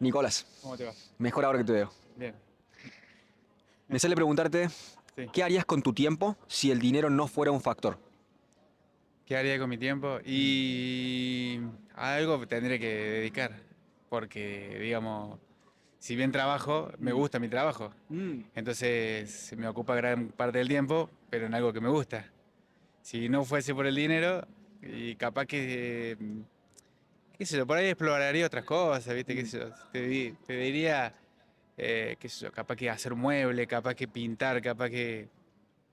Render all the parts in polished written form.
Nicolás, ¿Cómo te va? mejor ahora que te veo. Bien. Me sale preguntarte, Sí. ¿qué harías con tu tiempo si el dinero no fuera un factor? ¿Qué haría con mi tiempo? Y a algo tendré que dedicar. Porque, digamos, si bien trabajo, me gusta mi trabajo. Entonces me ocupa gran parte del tiempo, pero en algo que me gusta. Si no fuese por el dinero, y capaz que, qué sé yo, por ahí exploraría otras cosas, ¿viste? Qué sé yo, te diría, qué sé yo, capaz que hacer mueble, capaz que pintar, capaz que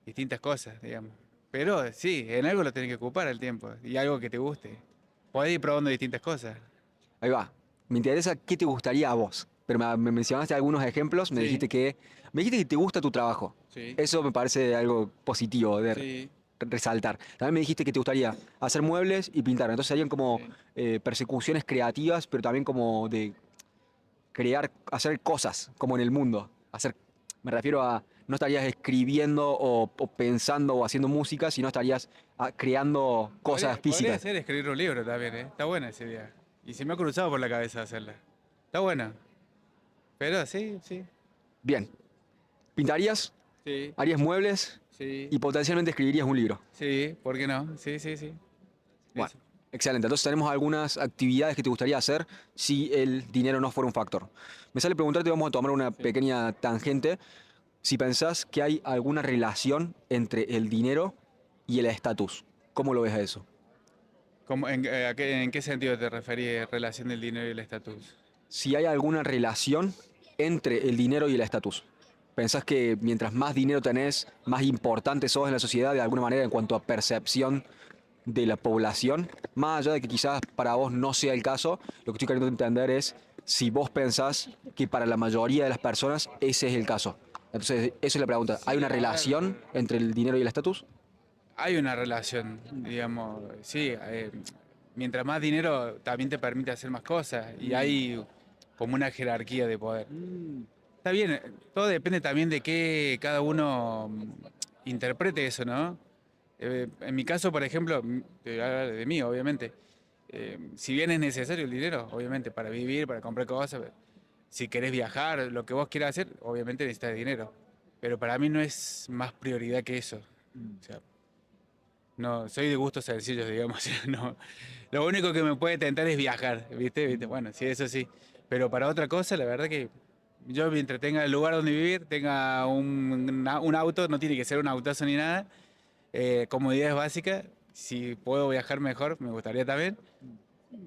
distintas cosas, digamos. Pero sí, en algo lo tenés que ocupar el tiempo y algo que te guste. Podés ir probando distintas cosas. Ahí va. Me interesa qué te gustaría a vos. Pero me mencionaste algunos ejemplos, Sí, me dijiste que te gusta tu trabajo. sí, Eso me parece algo positivo de sí, resaltar. También me dijiste que te gustaría hacer muebles y pintar. Entonces serían como sí. persecuciones creativas, pero también como de crear, hacer cosas, como en el mundo. Me refiero a, no estarías escribiendo o pensando o haciendo música, sino estarías creando cosas Podría físicas. ser escribir un libro también, ¿eh? Está buena esa idea. Y se me ha cruzado por la cabeza hacerla. Está buena. Pero sí, sí, Bien, pintarías, sí, harías muebles sí, y potencialmente escribirías un libro. sí, ¿por qué no? Sí, sí, sí. Bueno, Eso. excelente. Entonces tenemos algunas actividades que te gustaría hacer si el dinero no fuera un factor. Me sale preguntarte, vamos a tomar una Sí. pequeña tangente, si pensás que hay alguna relación entre el dinero y el estatus. ¿Cómo lo ves a eso? ¿En qué sentido te referís relación del dinero y el estatus? Si hay alguna relación entre el dinero y el estatus. ¿Pensás que mientras más dinero tenés, más importante sos en la sociedad de alguna manera en cuanto a percepción de la población? Más allá de que quizás para vos no sea el caso, lo que estoy queriendo entender es si vos pensás que para la mayoría de las personas ese es el caso. Entonces, esa es la pregunta. ¿Hay Sí, una a relación ver. entre el dinero y el estatus? Hay una relación, digamos, sí, mientras más dinero también te permite hacer más cosas y hay como una jerarquía de poder. Está bien, todo depende también de qué cada uno interprete eso, ¿no? En mi caso, por ejemplo, te voy a hablar de mí, obviamente. Si bien es necesario el dinero, obviamente, para vivir, para comprar cosas, si querés viajar, lo que vos quieras hacer, obviamente necesitas dinero. Pero para mí no es más prioridad que eso. O sea, no, soy de gustos sencillos, digamos. No, lo único que me puede tentar es viajar, ¿viste? ¿Viste? Bueno, sí, eso sí. Pero para otra cosa, la verdad que yo mientras tenga el lugar donde vivir, tenga un auto, no tiene que ser un autazo ni nada, comodidades básicas, si puedo viajar mejor, me gustaría también.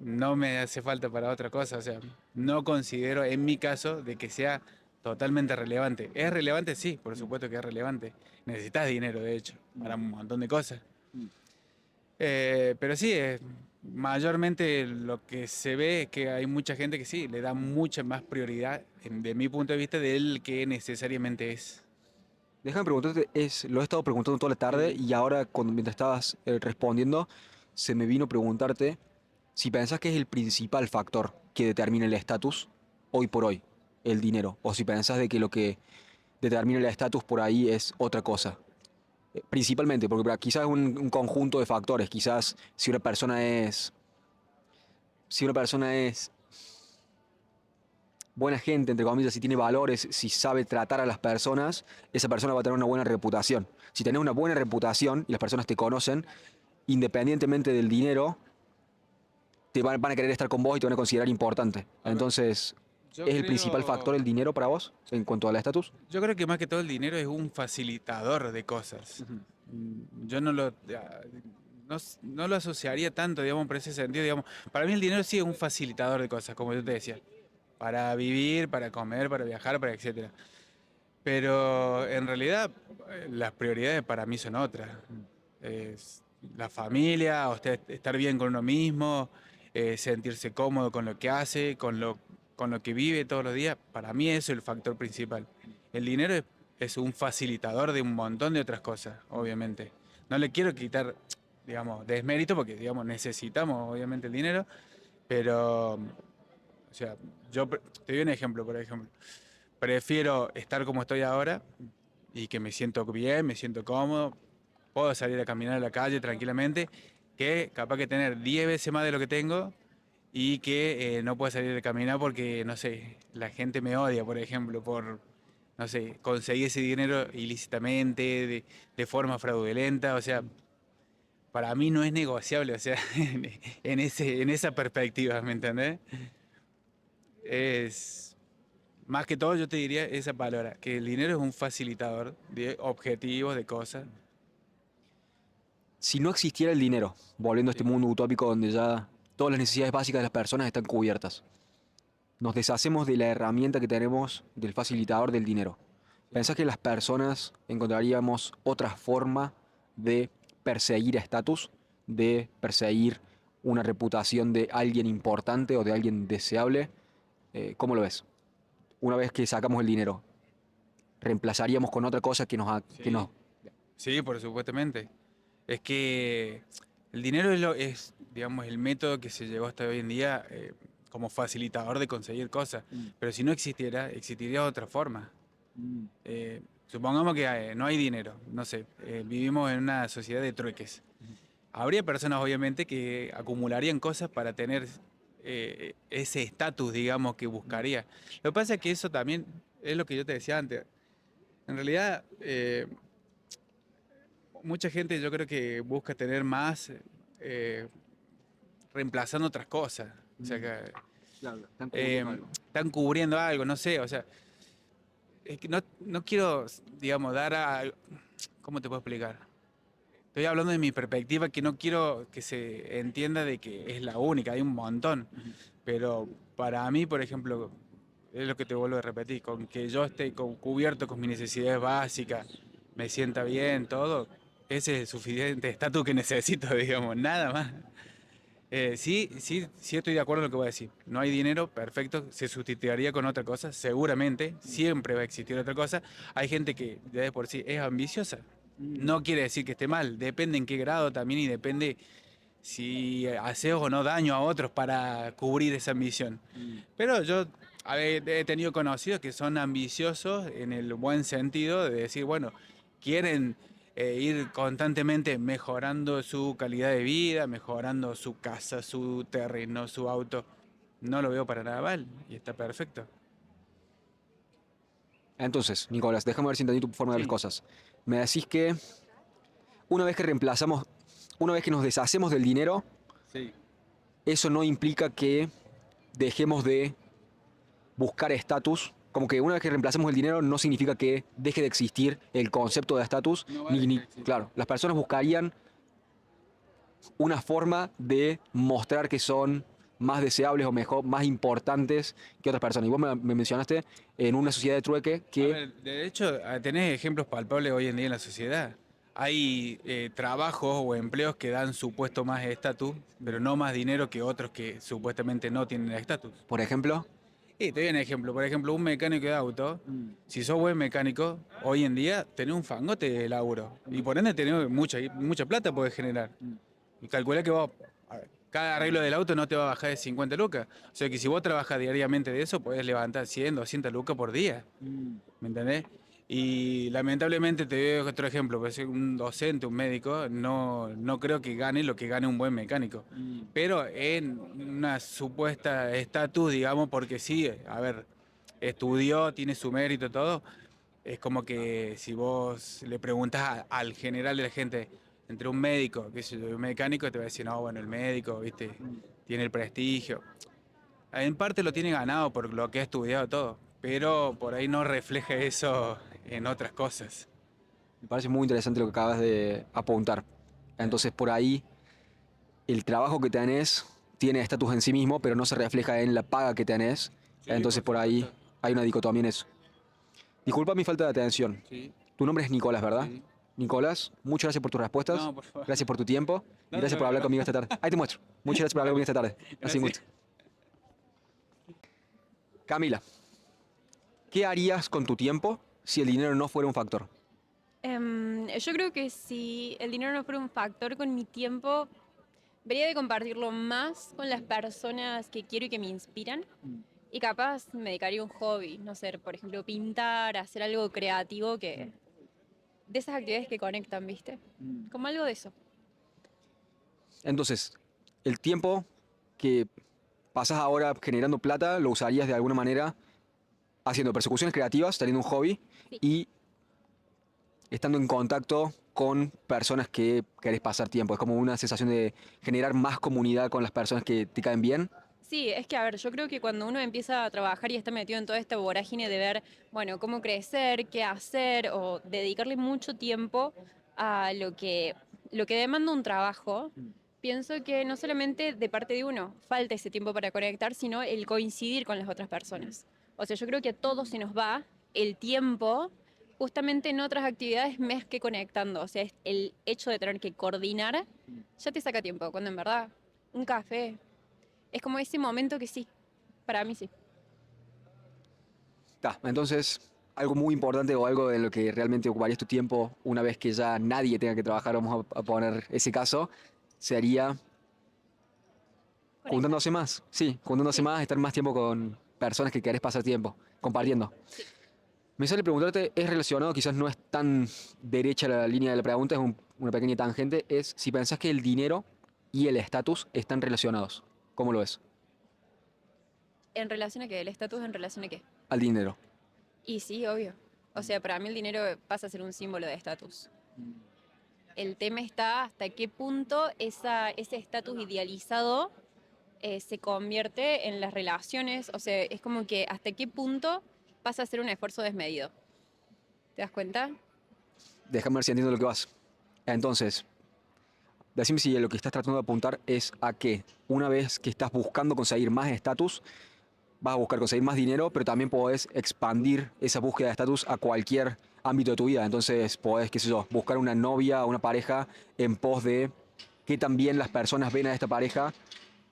No me hace falta para otra cosa, o sea, no considero en mi caso de que sea totalmente relevante. ¿Es relevante? Sí, por supuesto que es relevante. Necesitas dinero, de hecho, para un montón de cosas. Pero sí, mayormente lo que se ve es que hay mucha gente que sí, le da mucha más prioridad, de mi punto de vista, del que necesariamente es. Déjame preguntarte, lo he estado preguntando toda la tarde Sí. y ahora mientras estabas respondiendo, se me vino preguntarte si pensás que es el principal factor que determina el estatus hoy por hoy, el dinero, o si pensás de que lo que determina el estatus por ahí es otra cosa. Principalmente, porque quizás es un conjunto de factores, quizás si una persona es buena gente, entre comillas, si tiene valores, si sabe tratar a las personas, esa persona va a tener una buena reputación. Si tenés una buena reputación y las personas te conocen, independientemente del dinero, van a querer estar con vos y te van a considerar importante. A ver, Entonces, yo ¿es el principal factor el creo, dinero para vos en cuanto al estatus? yo creo que más que todo el dinero es un facilitador de cosas. Yo no lo asociaría tanto, digamos, por ese sentido, digamos. Para mí el dinero sí es un facilitador de cosas, como yo te decía. Para vivir, para comer, para viajar, para etcétera. Pero en realidad las prioridades para mí son otras. Es la familia, estar bien con uno mismo, sentirse cómodo con lo que hace, con lo que vive todos los días. Para mí eso es el factor principal. El dinero es un facilitador de un montón de otras cosas, obviamente. No le quiero quitar, digamos, desmérito porque, digamos, necesitamos obviamente el dinero, pero, o sea, te doy un ejemplo, por ejemplo. Prefiero estar como estoy ahora y que me siento bien, me siento cómodo, puedo salir a caminar a la calle tranquilamente, que capaz que tener 10 veces más de lo que tengo y que no puedo salir a caminar porque, no sé, la gente me odia, por ejemplo, por, no sé, conseguir ese dinero ilícitamente, de forma fraudulenta, o sea, para mí no es negociable, o sea, en esa perspectiva, ¿me entendés? Es, más que todo yo te diría esa palabra, que el dinero es un facilitador de objetivos, de cosas. Si no existiera el dinero, volviendo a este Sí. mundo utópico donde ya todas las necesidades básicas de las personas están cubiertas, nos deshacemos de la herramienta que tenemos del facilitador del dinero. ¿Pensás que las personas encontraríamos otra forma de perseguir estatus, de perseguir una reputación de alguien importante o de alguien deseable? ¿Cómo lo ves? Una vez que sacamos el dinero, ¿reemplazaríamos con otra cosa que que nos... Sí, sí, por supuestamente. Es que el dinero es, digamos, el método que se llevó hasta hoy en día como facilitador de conseguir cosas. Pero si no existiera, existiría otra forma. Supongamos que no hay dinero, no sé, vivimos en una sociedad de trueques. Habría personas, obviamente, que acumularían cosas para tener ese estatus, digamos, que buscaría. Lo que pasa es que eso también es lo que yo te decía antes. En realidad, mucha gente yo creo que busca tener más eh, reemplazando otras cosas. O sea, que Claro, están eh, cubriendo algo. están cubriendo algo, no sé. O sea, es que no quiero, digamos, dar a... ¿Cómo te puedo explicar? Estoy hablando de mi perspectiva, que no quiero que se entienda de que es la única, hay un montón. Pero para mí, por ejemplo, es lo que te vuelvo a repetir, con que yo esté cubierto con mis necesidades básicas, me sienta bien, todo, ese es el suficiente estatus que necesito, digamos, nada más. Sí estoy de acuerdo en lo que voy a decir. No hay dinero, perfecto, se sustituiría con otra cosa, seguramente, siempre va a existir otra cosa. Hay gente que ya de por sí es ambiciosa. No quiere decir que esté mal, depende en qué grado también y depende si haces o no daño a otros para cubrir esa ambición. Pero yo he tenido conocidos que son ambiciosos en el buen sentido de decir, bueno, quieren ir constantemente mejorando su calidad de vida, mejorando su casa, su terreno, su auto. No lo veo para nada mal y está perfecto. Entonces, Nicolás, déjame ver si entendí tu forma de ver las Sí, cosas. Me decís que una vez que reemplazamos, una vez que nos deshacemos del dinero, sí. eso no implica que dejemos de buscar estatus. Como que una vez que reemplazamos el dinero no significa que deje de existir el concepto de estatus, No va a dejar de existir. claro, las personas buscarían una forma de mostrar que son más deseables o mejor, más importantes que otras personas. Y vos me mencionaste en una sociedad de trueque A que, ver, de hecho, tenés ejemplos palpables hoy en día en la sociedad. Hay trabajos o empleos que dan supuesto más estatus, pero no más dinero que otros que supuestamente no tienen estatus. por ejemplo, Y te doy un ejemplo, por ejemplo, un mecánico de auto, si sos buen mecánico, hoy en día tenés un fangote de laburo y por ende tenés mucha plata podés generar. Y calcula que vos, a ver, cada arreglo del auto no te va a bajar de 50 lucas. O sea que si vos trabajas diariamente de eso, podés levantar 100, 200 lucas por día. ¿Me entendés? Y lamentablemente te doy otro ejemplo, pues un docente, un médico, no creo que gane lo que gane un buen mecánico. Pero en una supuesta estatus, digamos, porque sí, a ver, estudió, tiene su mérito, todo, es como que si vos le preguntas al general de la gente, entre un médico, qué sé yo, y un mecánico, te va a decir, no, bueno, el médico, viste, tiene el prestigio. En parte lo tiene ganado por lo que ha estudiado todo, pero por ahí no refleja eso en otras cosas. me parece muy interesante lo que acabas de apuntar. Entonces, por ahí, el trabajo que tenés tiene estatus en sí mismo, pero no se refleja en la paga que tenés. Sí, Entonces, por por ahí supuesto. hay una dicotomía en eso. Disculpa mi falta de atención. Sí, Tu nombre es Nicolás, ¿verdad? sí. Nicolás, muchas gracias por tus respuestas, No, por favor. gracias por tu tiempo y No, gracias no, por hablar no. conmigo esta tarde. Ahí te muestro. Muchas gracias por hablar conmigo Dale. esta tarde. Ha sido un Gracias. gusto. Camila, ¿qué harías con tu tiempo si el dinero no fuera un factor? Yo creo que si el dinero no fuera un factor con mi tiempo, vería de compartirlo más con las personas que quiero y que me inspiran. Y capaz me dedicaría a un hobby, no sé, por ejemplo, pintar, hacer algo creativo de esas actividades que conectan, ¿viste? Como algo de eso. Entonces, el tiempo que pasás ahora generando plata, lo usarías de alguna manera haciendo persecuciones creativas, teniendo un hobby Sí. y estando en contacto con personas que querés pasar tiempo. Es como una sensación de generar más comunidad con las personas que te caen bien. Sí, es que a ver, yo creo que cuando uno empieza a trabajar y está metido en toda esta vorágine de ver, bueno, cómo crecer, qué hacer o dedicarle mucho tiempo a lo que demanda un trabajo, pienso que no solamente de parte de uno falta ese tiempo para conectar, sino el coincidir con las otras personas. O sea, yo creo que a todos se nos va el tiempo justamente en otras actividades más que conectando. O sea, el hecho de tener que coordinar ya te saca tiempo, cuando en verdad un café es como ese momento que sí, para mí sí. Entonces, algo muy importante o algo en lo que realmente ocuparías tu tiempo una vez que ya nadie tenga que trabajar, vamos a poner ese caso, sería Conectar. juntándose más. Sí, juntándose Sí, más, estar más tiempo con personas que querés pasar tiempo, sí, compartiendo. sí. Me sale preguntarte, es relacionado, quizás no es tan derecha la línea de la pregunta, es una pequeña tangente, es si pensás que el dinero y el estatus están relacionados. ¿Cómo lo es? ¿En relación a qué? ¿El estatus en relación a qué? Al dinero. Y sí, obvio. O sea, para mí el dinero pasa a ser un símbolo de estatus. El tema está hasta qué punto ese estatus idealizado se convierte en las relaciones. O sea, es como que hasta qué punto pasa a ser un esfuerzo desmedido. ¿Te das cuenta? Déjame ver si entiendo lo que vas. Entonces, decime si lo que estás tratando de apuntar es a que una vez que estás buscando conseguir más estatus, vas a buscar conseguir más dinero, pero también podés expandir esa búsqueda de estatus a cualquier ámbito de tu vida. Entonces podés, qué sé yo, buscar una novia o una pareja en pos de que también las personas ven a esta pareja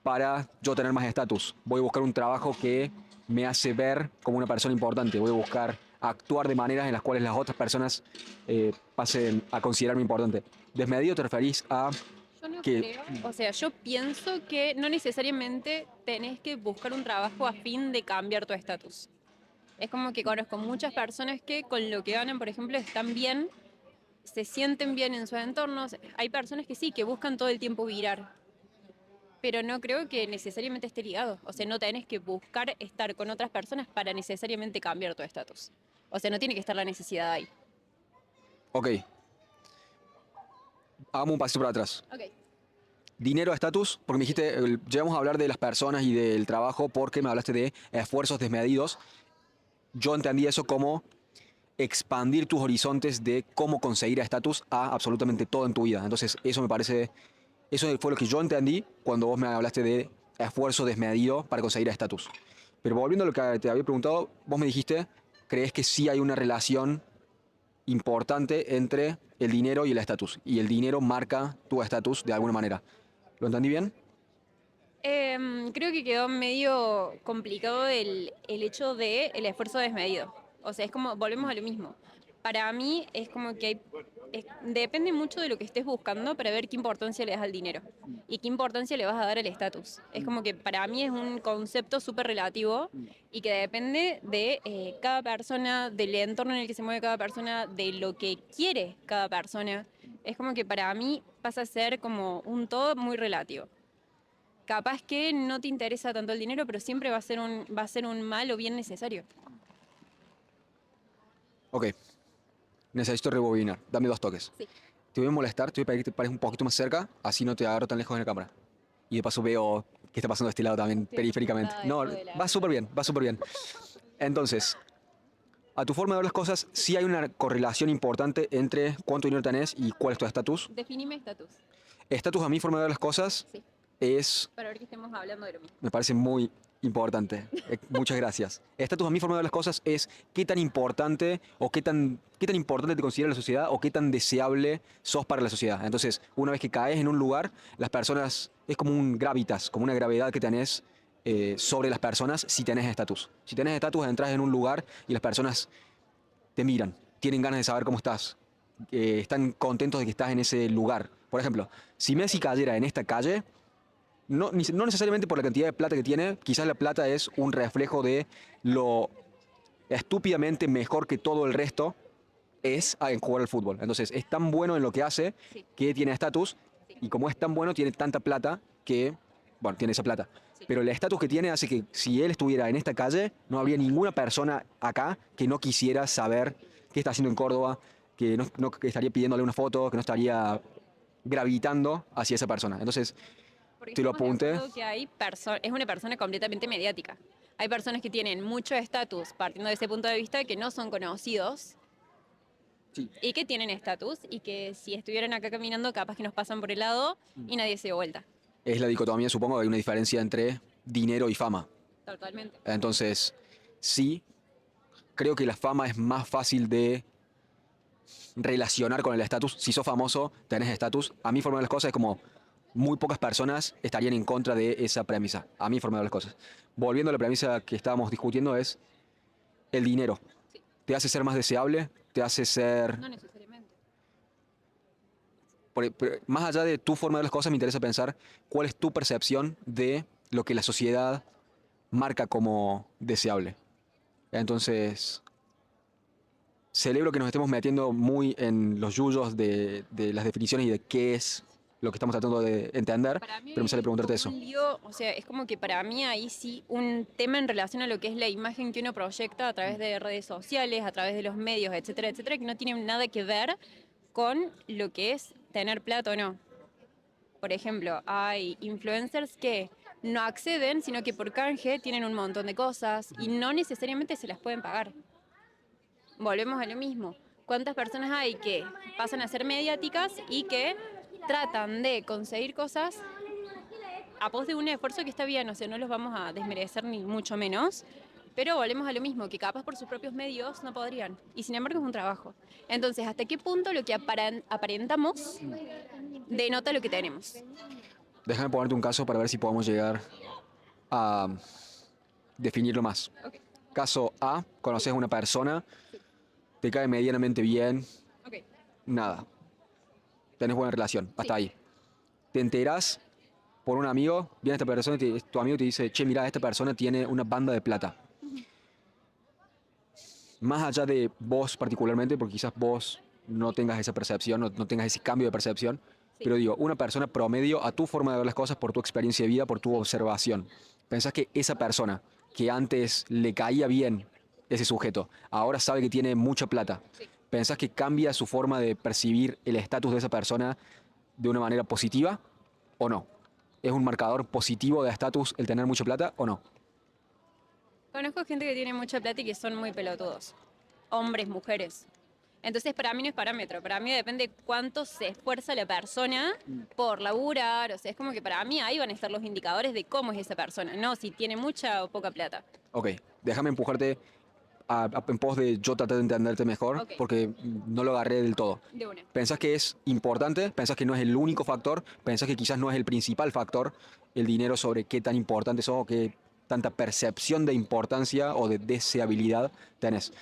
para yo tener más estatus. Voy a buscar un trabajo que me hace ver como una persona importante. Voy a buscar actuar de maneras en las cuales las otras personas pasen a considerarme importante. Desmedido te referís a Yo no que, creo, o sea, yo pienso que no necesariamente tenés que buscar un trabajo a fin de cambiar tu estatus. Es como que conozco muchas personas que con lo que ganan, por ejemplo, están bien, se sienten bien en sus entornos. Hay personas que sí, que buscan todo el tiempo virar, pero no creo que necesariamente esté ligado. O sea, no tenés que buscar estar con otras personas para necesariamente cambiar tu estatus. O sea, no tiene que estar la necesidad ahí. ok, hagamos un pasito para atrás. Ok. Dinero, estatus, porque me dijiste, llegamos a hablar de las personas y del trabajo porque me hablaste de esfuerzos desmedidos. Yo entendí eso como expandir tus horizontes de cómo conseguir estatus a absolutamente todo en tu vida. Entonces, eso me parece, eso fue lo que yo entendí cuando vos me hablaste de esfuerzo desmedido para conseguir estatus. Pero volviendo a lo que te había preguntado, vos me dijiste, ¿crees que sí hay una relación importante entre el dinero y el estatus? Y el dinero marca tu estatus de alguna manera. ¿Lo entendí bien? Creo que quedó medio complicado el hecho de el esfuerzo desmedido. O sea, es como, volvemos a lo mismo. Para mí es como que depende mucho de lo que estés buscando para ver qué importancia le das al dinero y qué importancia le vas a dar al estatus. Es como que para mí es un concepto súper relativo y que depende de cada persona, del entorno en el que se mueve cada persona, de lo que quiere cada persona. Es como que para mí pasa a ser como un todo muy relativo. Capaz que no te interesa tanto el dinero, pero siempre va a ser un mal o bien necesario. Ok, necesito rebobinar. Dame 2 toques. Sí. Te voy a molestar, te voy a pedir que te pares un poquito más cerca, así no te agarro tan lejos en la cámara. Y de paso veo qué está pasando de este lado también, Estoy periféricamente. acostumbrada a No, esto de la va súper bien, va súper bien. Entonces, a tu forma de ver las cosas, sí hay una correlación importante entre cuánto dinero tenés y cuál es tu estatus. Definime estatus. Estatus, a mi forma de ver las cosas, Sí. es, Para ver que estemos hablando de lo mismo. me parece muy importante. Muchas gracias. Estatus, a mi forma de ver las cosas, es qué tan importante o qué tan importante te considera la sociedad o qué tan deseable sos para la sociedad. Entonces, una vez que caes en un lugar, las personas, es como un gravitas, como una gravedad que tenés sobre las personas si tenés estatus. Si tenés estatus, entras en un lugar y las personas te miran, tienen ganas de saber cómo estás, están contentos de que estás en ese lugar. Por ejemplo, si Messi cayera en esta calle, no necesariamente por la cantidad de plata que tiene, quizás la plata es un reflejo de lo estúpidamente mejor que todo el resto es en jugar al fútbol. Entonces, es tan bueno en lo que hace Sí, que tiene estatus sí. y como es tan bueno, tiene tanta plata que bueno, tiene esa plata. Sí. Pero el estatus que tiene hace que si él estuviera en esta calle, no habría ninguna persona acá que no quisiera saber qué está haciendo en Córdoba, que no que estaría pidiéndole una foto, que no estaría gravitando hacia esa persona. Entonces, Porque te lo estamos de apunté. acuerdo que es una persona completamente mediática. Hay personas que tienen mucho estatus partiendo de ese punto de vista que no son conocidos Sí. y que tienen estatus y que si estuvieran acá caminando capaz que nos pasan por el lado y nadie se dio vuelta. Es la dicotomía, supongo que hay una diferencia entre dinero y fama. Totalmente. Entonces, sí, creo que la fama es más fácil de relacionar con el estatus. Si sos famoso, tenés estatus. A mi forma de ver las cosas es como muy pocas personas estarían en contra de esa premisa. A mi forma de ver las cosas. Volviendo a la premisa que estábamos discutiendo es el dinero. Sí. ¿Te hace ser más deseable? ¿Te hace ser... No necesariamente. Más allá de tu forma de ver las cosas, me interesa pensar cuál es tu percepción de lo que la sociedad marca como deseable. Entonces, celebro que nos estemos metiendo muy en los yuyos de las definiciones y de qué es lo que estamos tratando de entender, Para mí pero me sale es preguntarte como eso. un lío, o sea, es como que para mí ahí sí un tema en relación a lo que es la imagen que uno proyecta a través de redes sociales, a través de los medios, etcétera, etcétera, que no tienen nada que ver con lo que es tener plata o no. Por ejemplo, hay influencers que no acceden, sino que por canje tienen un montón de cosas y no necesariamente se las pueden pagar. Volvemos a lo mismo. ¿Cuántas personas hay que pasan a ser mediáticas y que tratan de conseguir cosas a pos de un esfuerzo que está bien? O sea, no los vamos a desmerecer ni mucho menos, pero volvemos a lo mismo, que capaz por sus propios medios no podrían. Y sin embargo es un trabajo. Entonces, ¿hasta qué punto lo que aparentamos denota lo que tenemos? Déjame ponerte un caso para ver si podemos llegar a definirlo más. Ok, Caso A, conoces a una persona, te cae medianamente bien, ok. nada, tenés buena relación, hasta Sí. ahí. Te enterás por un amigo, viene esta persona y tu amigo te dice, che, mira, esta persona tiene una banda de plata. Más allá de vos particularmente, porque quizás vos no tengas esa percepción, no tengas ese cambio de percepción, Sí. pero digo, una persona promedio a tu forma de ver las cosas por tu experiencia de vida, por tu observación. ¿Pensás que esa persona que antes le caía bien ese sujeto, ahora sabe que tiene mucha plata? Sí. ¿Pensás que cambia su forma de percibir el estatus de esa persona de una manera positiva o no? ¿Es un marcador positivo de estatus el tener mucha plata o no? Conozco gente que tiene mucha plata y que son muy pelotudos. Hombres, mujeres. Entonces, para mí no es parámetro. Para mí depende cuánto se esfuerza la persona por laburar. O sea, es como que para mí ahí van a estar los indicadores de cómo es esa persona, no si tiene mucha o poca plata. Ok, déjame empujarte en pos de yo tratar de entenderte mejor, Ok. porque no lo agarré del todo. De una. ¿Pensás que es importante? ¿Pensás que no es el único factor? ¿Pensás que quizás no es el principal factor el dinero sobre qué tan importante sos o qué tanta percepción de importancia o de deseabilidad tenés?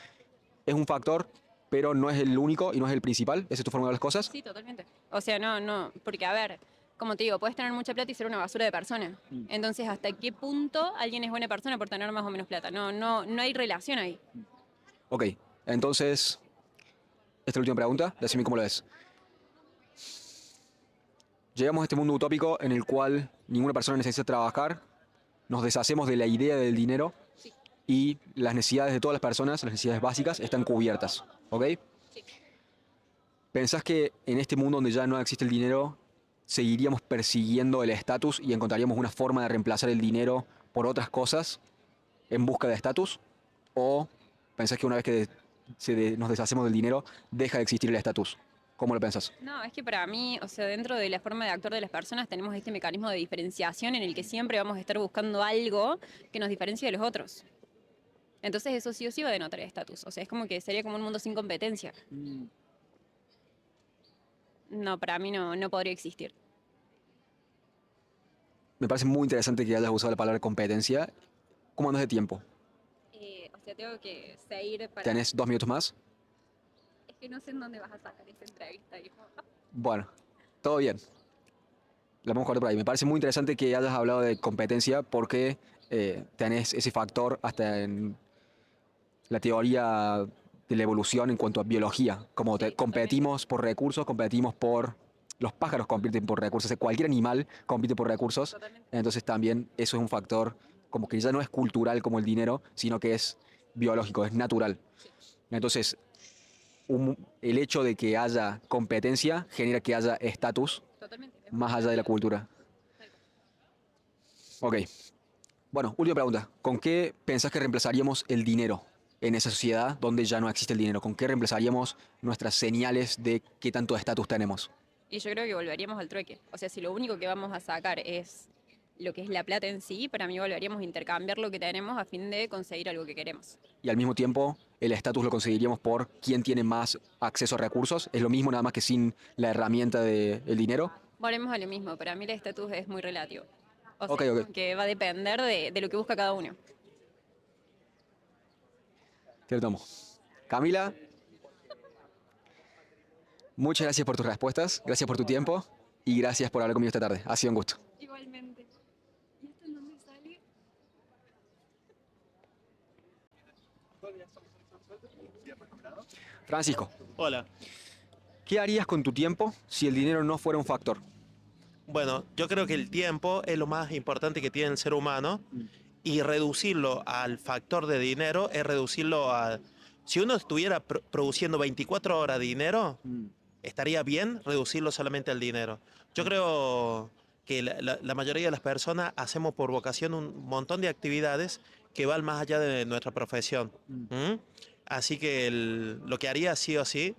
Es un factor, pero no es el único y no es el principal. ¿Esa es tu forma de ver las cosas? Sí, totalmente. O sea, no, porque a ver, como te digo, puedes tener mucha plata y ser una basura de persona. Entonces, ¿hasta qué punto alguien es buena persona por tener más o menos plata? No hay relación ahí. Ok, entonces, esta es la última pregunta. Decime cómo lo ves. Llegamos a este mundo utópico en el cual ninguna persona necesita trabajar, nos deshacemos de la idea del dinero Sí, y las necesidades de todas las personas, las necesidades básicas, están cubiertas. ¿Ok? sí. ¿Pensás que en este mundo donde ya no existe el dinero, seguiríamos persiguiendo el estatus y encontraríamos una forma de reemplazar el dinero por otras cosas en busca de estatus? ¿O pensás que una vez que nos deshacemos del dinero, deja de existir el estatus? ¿Cómo lo pensás? No, es que para mí, o sea, dentro de la forma de actuar de las personas tenemos este mecanismo de diferenciación en el que siempre vamos a estar buscando algo que nos diferencie de los otros. Entonces eso sí o sí va a denotar estatus. O sea, es como que sería como un mundo sin competencia. No, para mí no podría existir. Me parece muy interesante que hayas usado la palabra competencia. ¿Cómo andas de tiempo? O sea, tengo que seguir para... ¿Tenés 2 minutos más? Es que no sé en dónde vas a sacar esta entrevista, hijo. Bueno, todo bien. La vamos a cortar por ahí. Me parece muy interesante que hayas hablado de competencia porque tenés ese factor hasta en la teoría de la evolución en cuanto a biología. Como Sí, competimos por recursos, competimos por los pájaros compiten por recursos, o sea, cualquier animal compite por recursos, Totalmente. entonces también eso es un factor como que ya no es cultural como el dinero, sino que es biológico, es natural. Sí, Entonces, el hecho de que haya competencia genera que haya estatus totalmente. Es una más allá de la pirámide. cultura. Tal cual. Ok, bueno, última pregunta. ¿Con qué pensás que reemplazaríamos el dinero en esa sociedad donde ya no existe el dinero? ¿Con qué reemplazaríamos nuestras señales de qué tanto estatus tenemos? Y yo creo que volveríamos al trueque. O sea, si lo único que vamos a sacar es lo que es la plata en sí, para mí volveríamos a intercambiar lo que tenemos a fin de conseguir algo que queremos. Y al mismo tiempo, el estatus lo conseguiríamos por quién tiene más acceso a recursos. Es lo mismo nada más que sin la herramienta del dinero. Volvemos a lo mismo. Para mí el estatus es muy relativo. O Ok, sea, ok, como que va a depender de lo que busca cada uno. te lo tomo. Camila, muchas gracias por tus respuestas, gracias por tu tiempo y gracias por hablar conmigo esta tarde. Ha sido un gusto. Igualmente. ¿Y esto en dónde sale? Francisco, Hola. ¿qué harías con tu tiempo si el dinero no fuera un factor? Bueno, yo creo que el tiempo es lo más importante que tiene el ser humano y reducirlo al factor de dinero es reducirlo a... Si uno estuviera produciendo 24 horas de dinero, estaría bien reducirlo solamente al dinero. Yo creo que la mayoría de las personas hacemos por vocación un montón de actividades que van más allá de nuestra profesión. ¿Mm? Así que lo que haría sí o sí,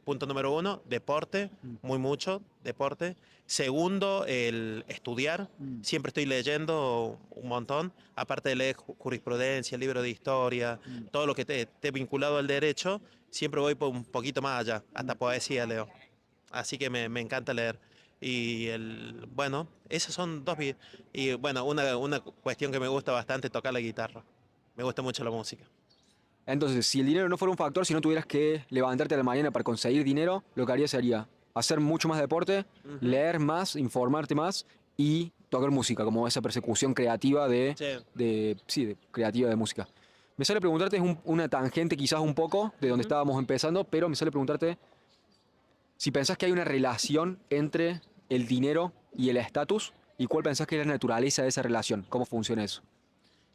punto número uno, deporte, muy mucho deporte. Segundo, el estudiar. Siempre estoy leyendo un montón, aparte de leer jurisprudencia, libro de historia, todo lo que esté vinculado al derecho, siempre voy por un poquito más allá, hasta poesía leo. Así que me encanta leer. Bueno, esas son dos. Y bueno, una cuestión que me gusta bastante, tocar la guitarra. Me gusta mucho la música. Entonces, si el dinero no fuera un factor, si no tuvieras que levantarte a la mañana para conseguir dinero, lo que harías sería hacer mucho más deporte, Ujú. leer más, informarte más y tocar música, como esa persecución creativa Sí. sí, creativa de música. Me sale preguntarte, es una tangente quizás un poco de donde Ujú. estábamos empezando, pero me sale preguntarte si pensás que hay una relación entre el dinero y el estatus y cuál pensás que es la naturaleza de esa relación, cómo funciona eso.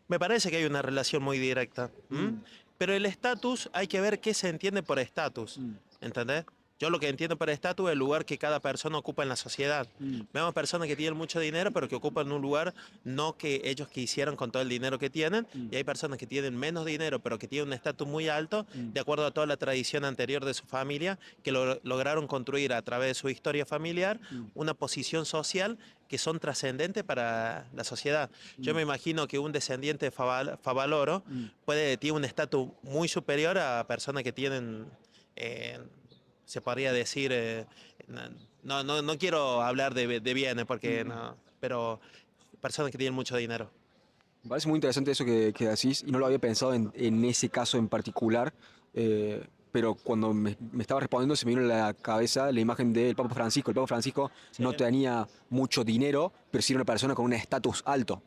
Me parece que hay una relación muy directa. ¿M? Pero el estatus, hay que ver qué se entiende por estatus. ¿Entendés? Yo lo que entiendo por estatus es el lugar que cada persona ocupa en la sociedad. Vemos personas que tienen mucho dinero, pero que ocupan un lugar no que ellos quisieran con todo el dinero que tienen. Y hay personas que tienen menos dinero, pero que tienen un estatus muy alto, de acuerdo a toda la tradición anterior de su familia, que lograron construir a través de su historia familiar una posición social que son trascendentes para la sociedad. Yo me imagino que un descendiente de Favaloro tiene un estatus muy superior a personas que tienen, eh, se podría decir, no quiero hablar de bienes, porque no, pero personas que tienen mucho dinero. Me parece muy interesante eso que decís y no lo había pensado en ese caso en particular, pero cuando me estaba respondiendo se me vino a la cabeza la imagen del Papa Francisco. El Papa Francisco Sí. no tenía mucho dinero, pero sí era una persona con un estatus alto.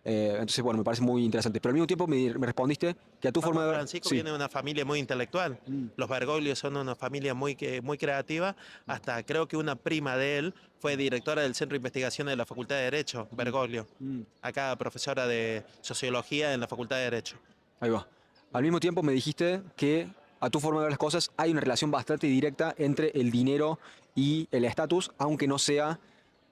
Entonces, bueno, me parece muy interesante. Pero al mismo tiempo me respondiste que a tu forma Papa de ver... Francisco Sí, viene de una familia muy intelectual. Los Bergoglio son una familia muy creativa. Hasta creo que una prima de él fue directora del Centro de Investigación de la Facultad de Derecho, Bergoglio. Acá profesora de Sociología en la Facultad de Derecho. ahí va. Al mismo tiempo me dijiste que a tu forma de ver las cosas hay una relación bastante directa entre el dinero y el estatus, aunque no sea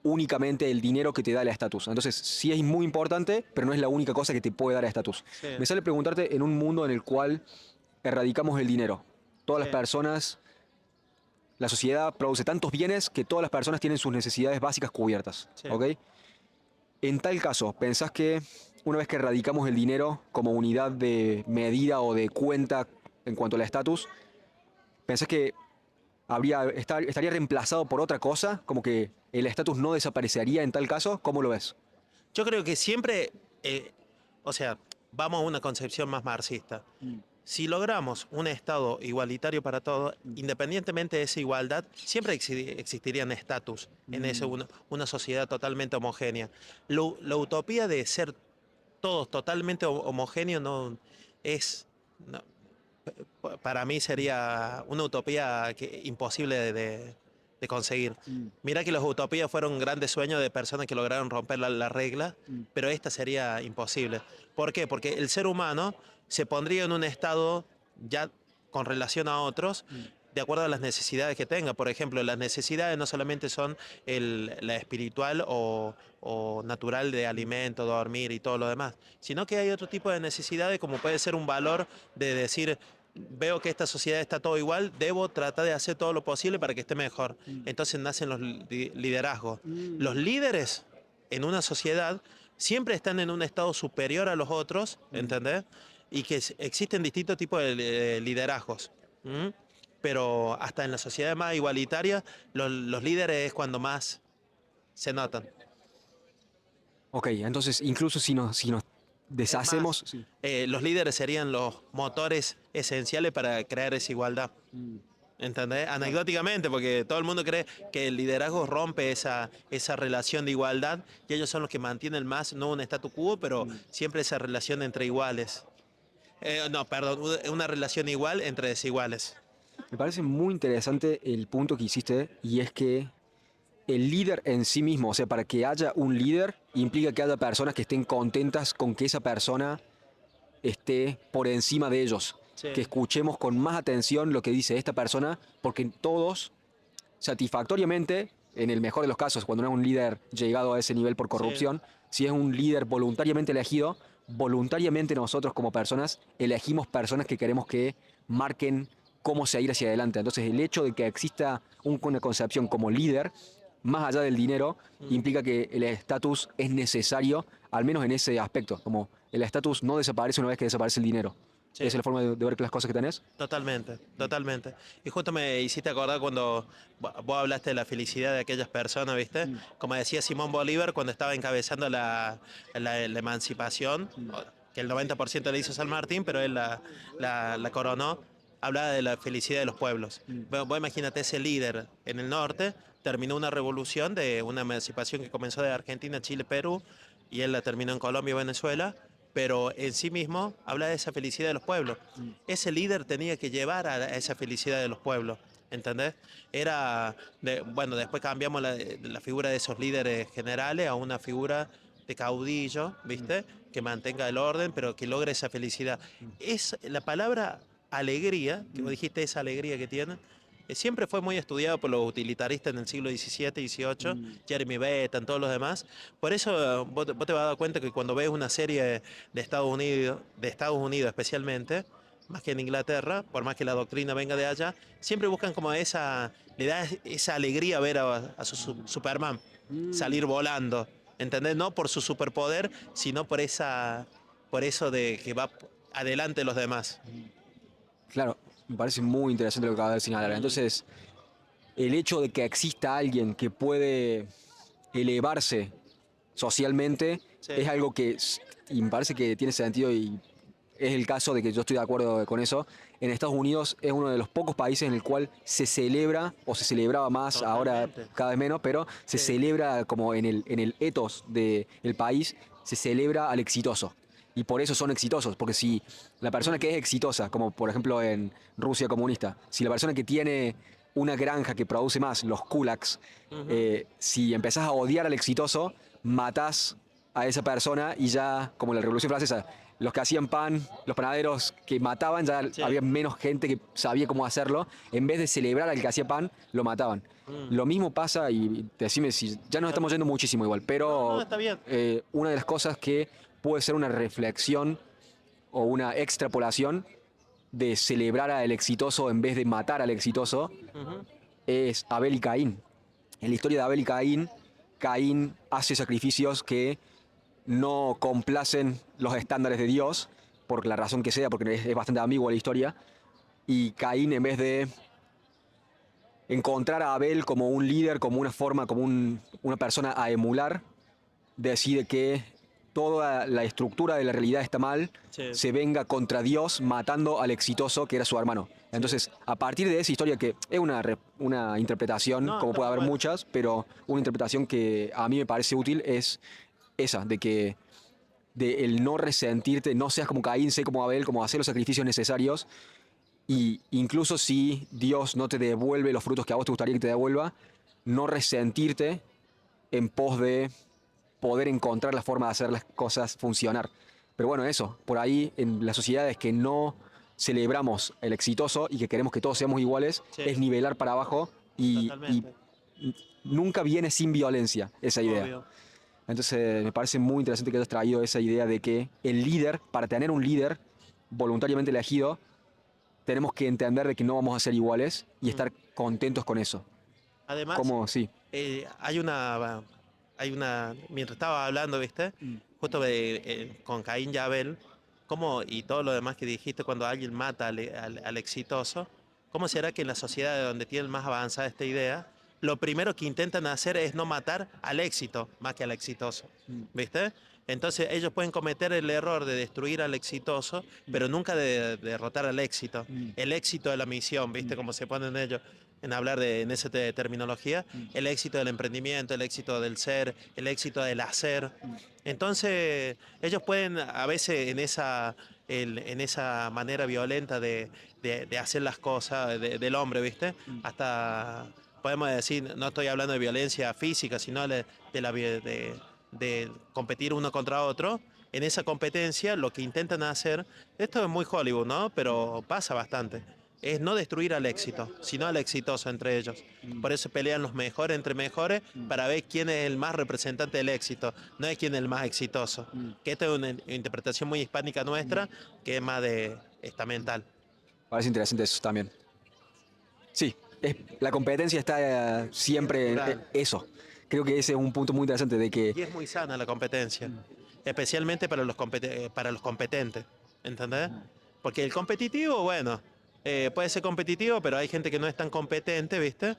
únicamente el dinero que te da el estatus. Entonces, sí es muy importante, pero no es la única cosa que te puede dar el estatus. Sí, Me sale preguntarte en un mundo en el cual erradicamos el dinero. Todas las sí, personas, la sociedad produce tantos bienes que todas las personas tienen sus necesidades básicas cubiertas. sí. ¿Ok? En tal caso, ¿pensás que una vez que erradicamos el dinero como unidad de medida o de cuenta en cuanto al estatus, pensás que estaría reemplazado por otra cosa? Como que el estatus no desaparecería en tal caso. ¿Cómo lo ves? Yo creo que siempre, o sea, vamos a una concepción más marxista. Si logramos un Estado igualitario para todos, independientemente de esa igualdad, siempre existirían estatus en una sociedad totalmente homogénea. La utopía de ser todos totalmente homogéneos no es, no, para mí sería una utopía imposible de conseguir. Mira que las utopías fueron grandes sueños de personas que lograron romper la regla, pero esta sería imposible. ¿Por qué? Porque el ser humano se pondría en un estado ya con relación a otros, de acuerdo a las necesidades que tenga. Por ejemplo, las necesidades no solamente son la espiritual o natural de alimento, dormir y todo lo demás, sino que hay otro tipo de necesidades, como puede ser un valor de decir, veo que esta sociedad está todo igual, debo tratar de hacer todo lo posible para que esté mejor. Entonces nacen los liderazgos. Los líderes en una sociedad siempre están en un estado superior a los otros, ¿entendés? Y que existen distintos tipos de liderazgos. ¿Mm? Pero hasta en la sociedad más igualitaria, los líderes es cuando más se notan. Ok, entonces incluso si nos deshacemos... Sí. Los líderes serían los motores esenciales para crear esa igualdad. ¿Entendés? Anecdóticamente, porque todo el mundo cree que el liderazgo rompe esa relación de igualdad y ellos son los que mantienen más, no un statu quo, pero siempre esa relación entre iguales. No, perdón, una relación igual entre desiguales. Me parece muy interesante el punto que hiciste y es que el líder en sí mismo, o sea, para que haya un líder, implica que haya personas que estén contentas con que esa persona esté por encima de ellos. Sí. Que escuchemos con más atención lo que dice esta persona, porque todos, satisfactoriamente, en el mejor de los casos, cuando no es un líder llegado a ese nivel por corrupción, si es un líder voluntariamente elegido, voluntariamente nosotros como personas elegimos personas que queremos que marquen cómo se ir hacia adelante. Entonces el hecho de que exista una concepción como líder, más allá del dinero, implica que el estatus es necesario, al menos en ese aspecto, como el estatus no desaparece una vez que desaparece el dinero. Sí. Esa es la forma de ver las cosas que tenés. Totalmente, totalmente. Y justo me hiciste acordar cuando vos hablaste de la felicidad de aquellas personas, ¿viste? Como decía Simón Bolívar cuando estaba encabezando la emancipación, que el 90% le hizo San Martín, pero él la coronó, hablaba de la felicidad de los pueblos. Vos imagínate, ese líder en el norte terminó una revolución de una emancipación que comenzó de Argentina, Chile, Perú, y él la terminó en Colombia y Venezuela, pero en sí mismo habla de esa felicidad de los pueblos. Ese líder tenía que llevar a esa felicidad de los pueblos, ¿entendés? Bueno, después cambiamos la figura de esos líderes generales a una figura de caudillo, ¿viste? Que mantenga el orden, pero que logre esa felicidad. Es la palabra alegría, que vos dijiste, esa alegría que tienen, siempre fue muy estudiado por los utilitaristas en el siglo XVII, XVIII, Jeremy Bentham, todos los demás. Por eso vos te vas a dar cuenta que cuando ves una serie de Estados Unidos especialmente, más que en Inglaterra, por más que la doctrina venga de allá, siempre buscan como le da esa alegría ver a su Superman salir volando, ¿entendés? No por su superpoder, sino por eso de que va adelante de los demás. Claro, me parece muy interesante lo que acabas de señalar. Entonces, el hecho de que exista alguien que puede elevarse socialmente Sí. es algo y me parece que tiene sentido y es el caso de que yo estoy de acuerdo con eso. En Estados Unidos es uno de los pocos países en el cual se celebra, o se celebraba más, ahora Totalmente. cada vez menos, pero se Sí. celebra como en el ethos del país, se celebra al exitoso. Y por eso son exitosos, porque si la persona que es exitosa, como por ejemplo en Rusia comunista, si la persona que tiene una granja que produce más, los kulaks, si empezás a odiar al exitoso, matás a esa persona y ya, como en la Revolución Francesa, los que hacían pan, los panaderos que mataban, ya Sí. había menos gente que sabía cómo hacerlo. En vez de celebrar al que hacía pan, lo mataban. Lo mismo pasa, y decime si ya nos estamos yendo muchísimo igual, pero No, está bien. una de las cosas que puede ser una reflexión o una extrapolación de celebrar al exitoso en vez de matar al exitoso es Abel y Caín. En la historia de Abel y Caín, Caín hace sacrificios que no complacen los estándares de Dios, por la razón que sea, porque es bastante ambigua la historia, y Caín, en vez de encontrar a Abel como un líder, como una forma, como una persona a emular, decide que toda la estructura de la realidad está mal, Sí. se venga contra Dios matando al exitoso que era su hermano. Entonces, a partir de esa historia, que es una interpretación, No, como está puede haber bueno. muchas, pero una interpretación que a mí me parece útil es esa, de el no resentirte, no seas como Caín, sé como Abel, como hacer los sacrificios necesarios Y incluso si Dios no te devuelve los frutos que a vos te gustaría que te devuelva, no resentirte en pos de poder encontrar la forma de hacer las cosas funcionar. Pero bueno, eso, por ahí en las sociedades que no celebramos el exitoso y que queremos que todos seamos iguales, Sí. es nivelar para abajo y Totalmente. nunca viene sin violencia esa idea. Obvio. Entonces me parece muy interesante que hayas traído esa idea de que el líder, para tener un líder voluntariamente elegido, tenemos que entender de que no vamos a ser iguales y estar contentos con eso. Además, Como, sí, mientras estaba hablando, ¿viste? Justo con Caín y Abel, y todo lo demás que dijiste, cuando alguien mata al exitoso, ¿cómo será que en la sociedad donde tienen más avanzada esta idea, lo primero que intentan hacer es no matar al éxito más que al exitoso? ¿Viste? Entonces ellos pueden cometer el error de destruir al exitoso, pero nunca de derrotar al éxito. El éxito de la misión, ¿viste? Como se ponen ellos en hablar en esa terminología, el éxito del emprendimiento, el éxito del ser, el éxito del hacer. Entonces, ellos pueden a veces en esa manera violenta de hacer las cosas del hombre, ¿viste? Hasta podemos decir, no estoy hablando de violencia física, sino de competir uno contra otro. En esa competencia, lo que intentan hacer, esto es muy Hollywood, ¿no? Pero pasa bastante, es no destruir al éxito, sino al exitoso entre ellos. Por eso pelean los mejores entre mejores para ver quién es el más representante del éxito, no es quién es el más exitoso. Que esta es una interpretación muy hispánica nuestra, que es más de estamental. parece interesante eso también. Sí, la competencia está siempre en Natural. eso. Creo que ese es un punto muy interesante de que Y es muy sana la competencia, especialmente para los competentes, ¿entendés? Porque el competitivo, bueno, puede ser competitivo, pero hay gente que no es tan competente, ¿viste?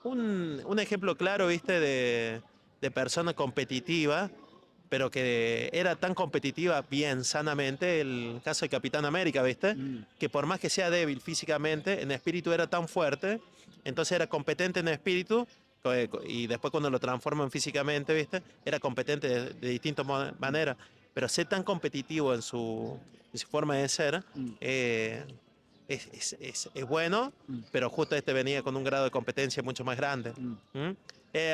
Un ejemplo claro, ¿viste? De persona competitiva, pero que era tan competitiva bien sanamente, el caso de Capitán América, ¿viste? Que por más que sea débil físicamente, en espíritu era tan fuerte, entonces era competente en espíritu, y después cuando lo transforman físicamente, ¿viste? Era competente de distintas maneras, pero ser tan competitivo en su forma de ser, es bueno, pero justo este venía con un grado de competencia mucho más grande.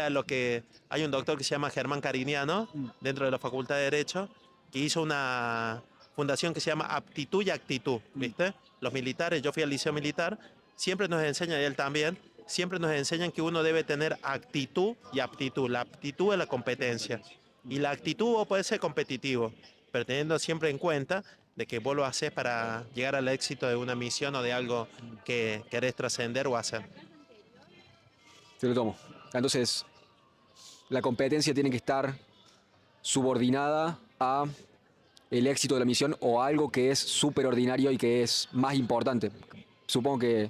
A lo que hay un doctor que se llama Germán Cariñano, dentro de la Facultad de Derecho, que hizo una fundación que se llama Aptitud y Actitud, ¿viste? Los militares, yo fui al liceo militar, siempre nos enseñan, y él también, siempre nos enseñan que uno debe tener actitud y aptitud. La aptitud es la competencia y la actitud puede ser competitivo, pero teniendo siempre en cuenta de que vos lo haces para llegar al éxito de una misión o de algo que querés trascender o hacer. te lo tomo. Entonces, la competencia tiene que estar subordinada a el éxito de la misión o a algo que es súper ordinario y que es más importante. Supongo que,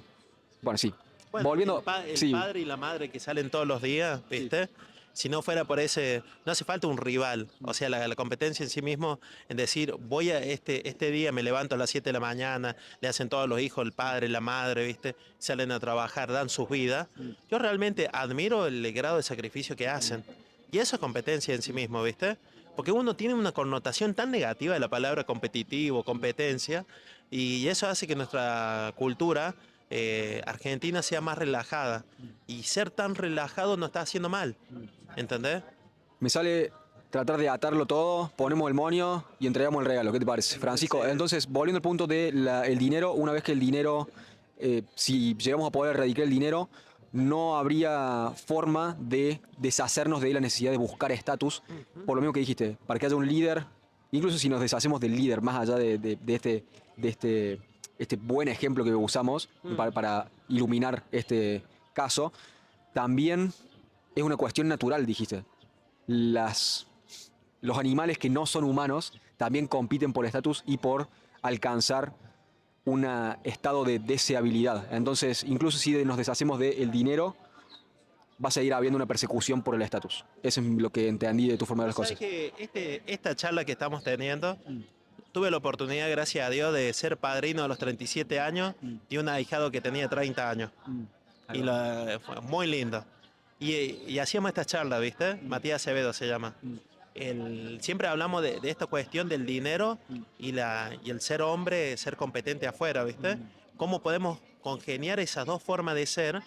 bueno, sí. Bueno, Volviendo, el sí, padre y la madre que salen todos los días, ¿viste? Si no fuera por ese, no hace falta un rival. O sea, la competencia en sí mismo, en decir, voy a este día, me levanto a las 7 de la mañana, le hacen todos los hijos, el padre, la madre, ¿viste? Salen a trabajar, dan sus vidas. Yo realmente admiro el grado de sacrificio que hacen. Y eso es competencia en sí mismo, ¿viste? Porque uno tiene una connotación tan negativa de la palabra competitivo, competencia, y eso hace que nuestra cultura Argentina sea más relajada. Y ser tan relajado no está haciendo mal. ¿Entendés? me sale tratar de atarlo todo, ponemos el moño y entregamos el regalo. ¿Qué te parece, Francisco? Entonces, volviendo al punto del dinero, una vez que el dinero, si llegamos a poder erradicar el dinero, no habría forma de deshacernos de la necesidad de buscar estatus, por lo mismo que dijiste, para que haya un líder, incluso si nos deshacemos del líder, más allá de este buen ejemplo que usamos para iluminar este caso, también es una cuestión natural, dijiste. Las, los animales que no son humanos también compiten por estatus y por alcanzar un estado de deseabilidad. Entonces, incluso si nos deshacemos del dinero, va a seguir habiendo una persecución por el estatus. Eso es lo que entendí de tu forma de ver las ¿Sabes cosas. que esta charla que estamos teniendo, tuve la oportunidad, gracias a Dios, de ser padrino a los 37 años de un ahijado que tenía 30 años? Y fue muy lindo. Y hacíamos esta charla, ¿viste? Matías Acevedo se llama. Siempre hablamos de esta cuestión del dinero y el ser hombre, ser competente afuera, ¿viste? cómo podemos congeniar esas dos formas de ser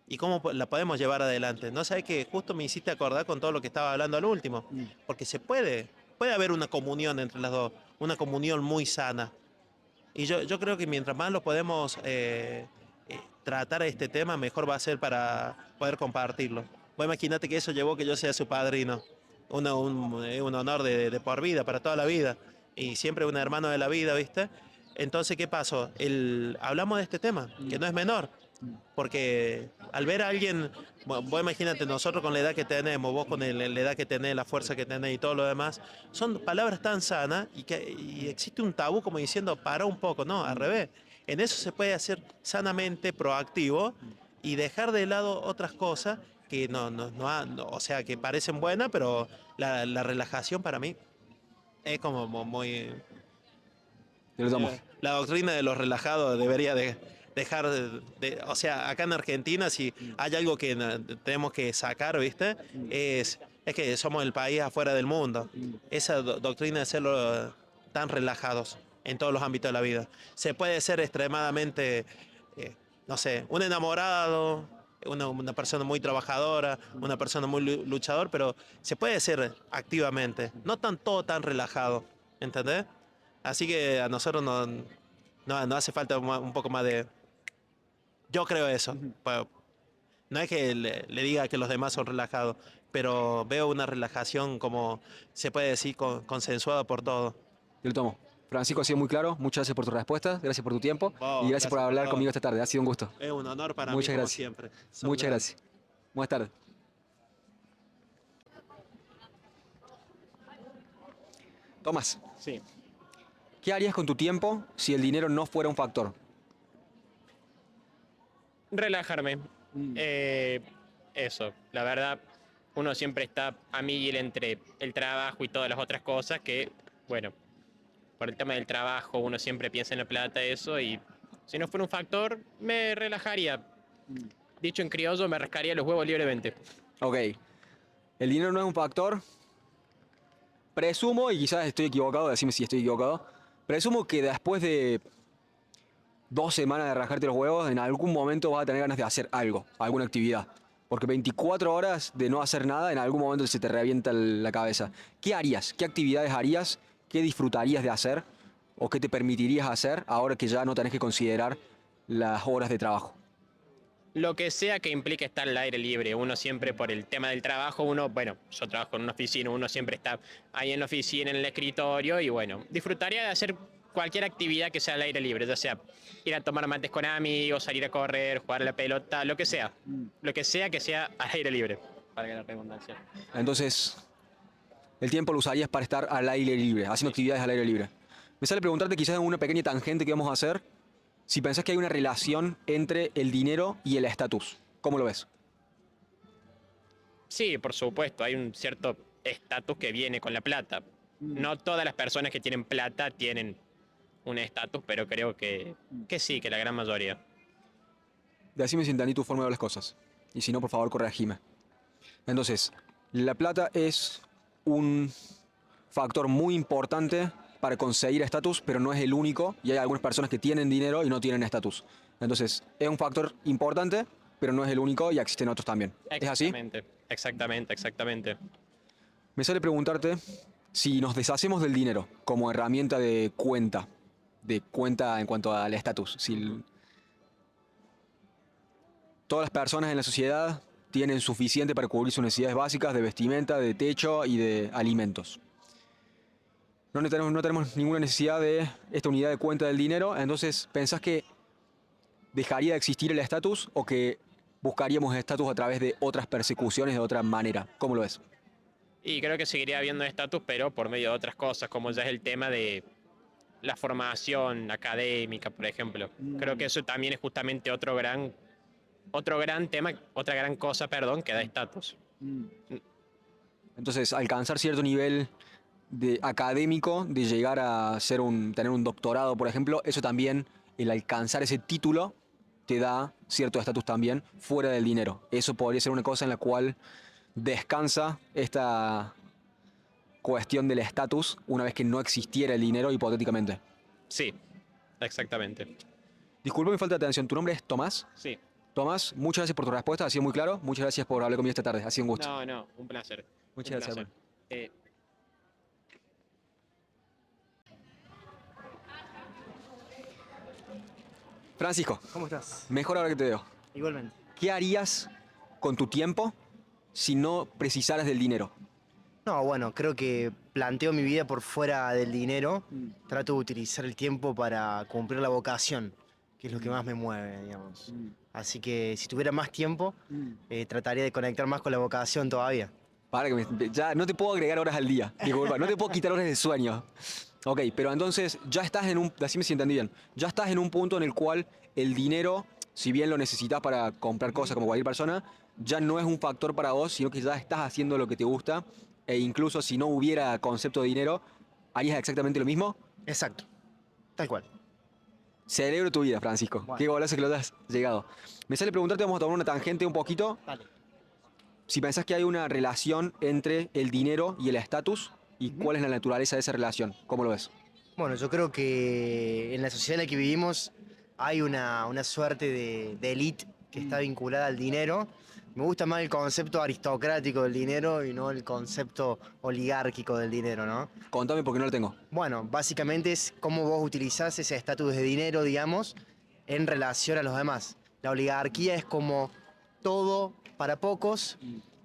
y cómo la podemos llevar adelante. No sabes que justo me hiciste acordar con todo lo que estaba hablando al último, porque puede haber una comunión entre las dos, una comunión muy sana. Y yo creo que mientras más lo podemos tratar este tema, mejor va a ser para poder compartirlo. Vos imagínate que eso llevó que yo sea su padrino. Un honor de por vida, para toda la vida. Y siempre un hermano de la vida, ¿viste? Entonces, ¿qué pasó? Hablamos de este tema, que no es menor. Porque al ver a alguien, vos imagínate, nosotros con la edad que tenemos, vos con la edad que tenés, la fuerza que tenés y todo lo demás, son palabras tan sanas y existe un tabú como diciendo, para un poco, no, al revés. En eso se puede hacer sanamente proactivo y dejar de lado otras cosas que o sea, que parecen buenas, pero la relajación para mí es como muy... Te lo tomo. La doctrina de los relajados debería dejar o sea, acá en Argentina si hay algo que tenemos que sacar, ¿viste? Es que somos el país afuera del mundo. Esa doctrina de serlo tan relajados en todos los ámbitos de la vida. Se puede ser extremadamente, no sé, un enamorado, una persona muy trabajadora, una persona muy luchador, pero se puede ser activamente, no todo tan relajado, ¿entendés? Así que a nosotros no hace falta un poco más de... Yo creo eso. No es que le diga que los demás son relajados, pero veo una relajación como se puede decir consensuada por todo. Te lo tomo. Francisco, ha sido muy claro. Muchas gracias por tus respuestas, gracias por tu tiempo y gracias por hablar todo. conmigo esta tarde. Ha sido un gusto. Es un honor para Muchas mí, como gracias. siempre. Muchas gracias. Buenas tardes. Tomás, Sí. ¿qué harías con tu tiempo si el dinero no fuera un factor? Relajarme. Eso, la verdad, uno siempre está a mil entre el trabajo y todas las otras cosas que, bueno, por el tema del trabajo uno siempre piensa en la plata, eso, y si no fuera un factor, me relajaría. Dicho en criollo, me rascaría los huevos libremente. Ok. El dinero no es un factor. Presumo, y quizás estoy equivocado, decime si estoy equivocado. Presumo que después de 2 semanas de rajarte los huevos, en algún momento vas a tener ganas de hacer algo, alguna actividad. Porque 24 horas de no hacer nada, en algún momento se te revienta la cabeza. ¿Qué harías? ¿Qué actividades harías? ¿Qué disfrutarías de hacer? ¿O qué te permitirías hacer ahora que ya no tenés que considerar las horas de trabajo? Lo que sea que implique estar al aire libre, uno siempre por el tema del trabajo, bueno, yo trabajo en una oficina, uno siempre está ahí en la oficina, en el escritorio, y bueno, disfrutaría de hacer cualquier actividad que sea al aire libre, ya sea ir a tomar mates con amigos, salir a correr, jugar a la pelota, lo que sea que sea al aire libre, para que la redundancia. Entonces, el tiempo lo usarías para estar al aire libre, haciendo actividades al aire libre. Me sale preguntarte quizás en una pequeña tangente que vamos a hacer, si pensás que hay una relación entre el dinero y el estatus. ¿Cómo lo ves? Sí, por supuesto, hay un cierto estatus que viene con la plata. No todas las personas que tienen plata tienen un estatus, pero creo que sí, que la gran mayoría. Decime si entendí tu forma de ver las cosas. Y si no, por favor, corregime. Entonces, la plata es un factor muy importante para conseguir estatus, pero no es el único. Y hay algunas personas que tienen dinero y no tienen estatus. Entonces, es un factor importante, pero no es el único y existen otros también. ¿Es así? Exactamente. Me sale preguntarte si nos deshacemos del dinero como herramienta de cuenta en cuanto al estatus. Si todas las personas en la sociedad tienen suficiente para cubrir sus necesidades básicas de vestimenta, de techo y de alimentos. No tenemos ninguna necesidad de esta unidad de cuenta del dinero, entonces ¿pensás que dejaría de existir el estatus o que buscaríamos estatus a través de otras persecuciones de otra manera? ¿Cómo lo ves? Y creo que seguiría habiendo estatus, pero por medio de otras cosas, como ya es el tema de la formación académica, por ejemplo. Creo que eso también es justamente otro gran tema, otra gran cosa, perdón, que da estatus. Entonces, alcanzar cierto nivel de académico, de llegar a tener un doctorado, por ejemplo, eso también, el alcanzar ese título, te da cierto estatus también fuera del dinero. Eso podría ser una cosa en la cual descansa esta cuestión del estatus una vez que no existiera el dinero hipotéticamente. Sí, exactamente. Disculpa mi falta de atención. ¿Tu nombre es Tomás? Sí. Tomás, muchas gracias por tu respuesta. Ha sido muy claro. Muchas gracias por hablar conmigo esta tarde. Ha sido un gusto. No, no, un placer. Muchas Un gracias, placer. Eh, Francisco, ¿Cómo estás? mejor ahora que te veo. Igualmente. ¿Qué harías con tu tiempo si no precisaras del dinero? No, bueno, creo que planteo mi vida por fuera del dinero. Trato de utilizar el tiempo para cumplir la vocación, que es lo que más me mueve, digamos. Así que si tuviera más tiempo, trataría de conectar más con la vocación todavía. Para que ya no te puedo agregar horas al día. Disculpa, no te puedo quitar horas de sueño. Ok, pero entonces ya estás en un, decime si entendí bien, ya estás en un punto en el cual el dinero, si bien lo necesitas para comprar cosas como cualquier persona, ya no es un factor para vos, sino que ya estás haciendo lo que te gusta e incluso si no hubiera concepto de dinero, harías exactamente lo mismo. Exacto. Tal cual. Celebro tu vida, Francisco. Bueno. Qué golazo que lo has llegado. Me sale preguntarte, vamos a tomar una tangente un poquito. Dale. Si pensás que hay una relación entre el dinero y el estatus, ¿y cuál es la naturaleza de esa relación? ¿Cómo lo ves? Bueno, yo creo que en la sociedad en la que vivimos hay una suerte de élite que está vinculada al dinero. Me gusta más el concepto aristocrático del dinero y no el concepto oligárquico del dinero, ¿no? Contame porque no lo tengo. Bueno, básicamente es cómo vos utilizás ese estatus de dinero, digamos, en relación a los demás. La oligarquía es como todo para pocos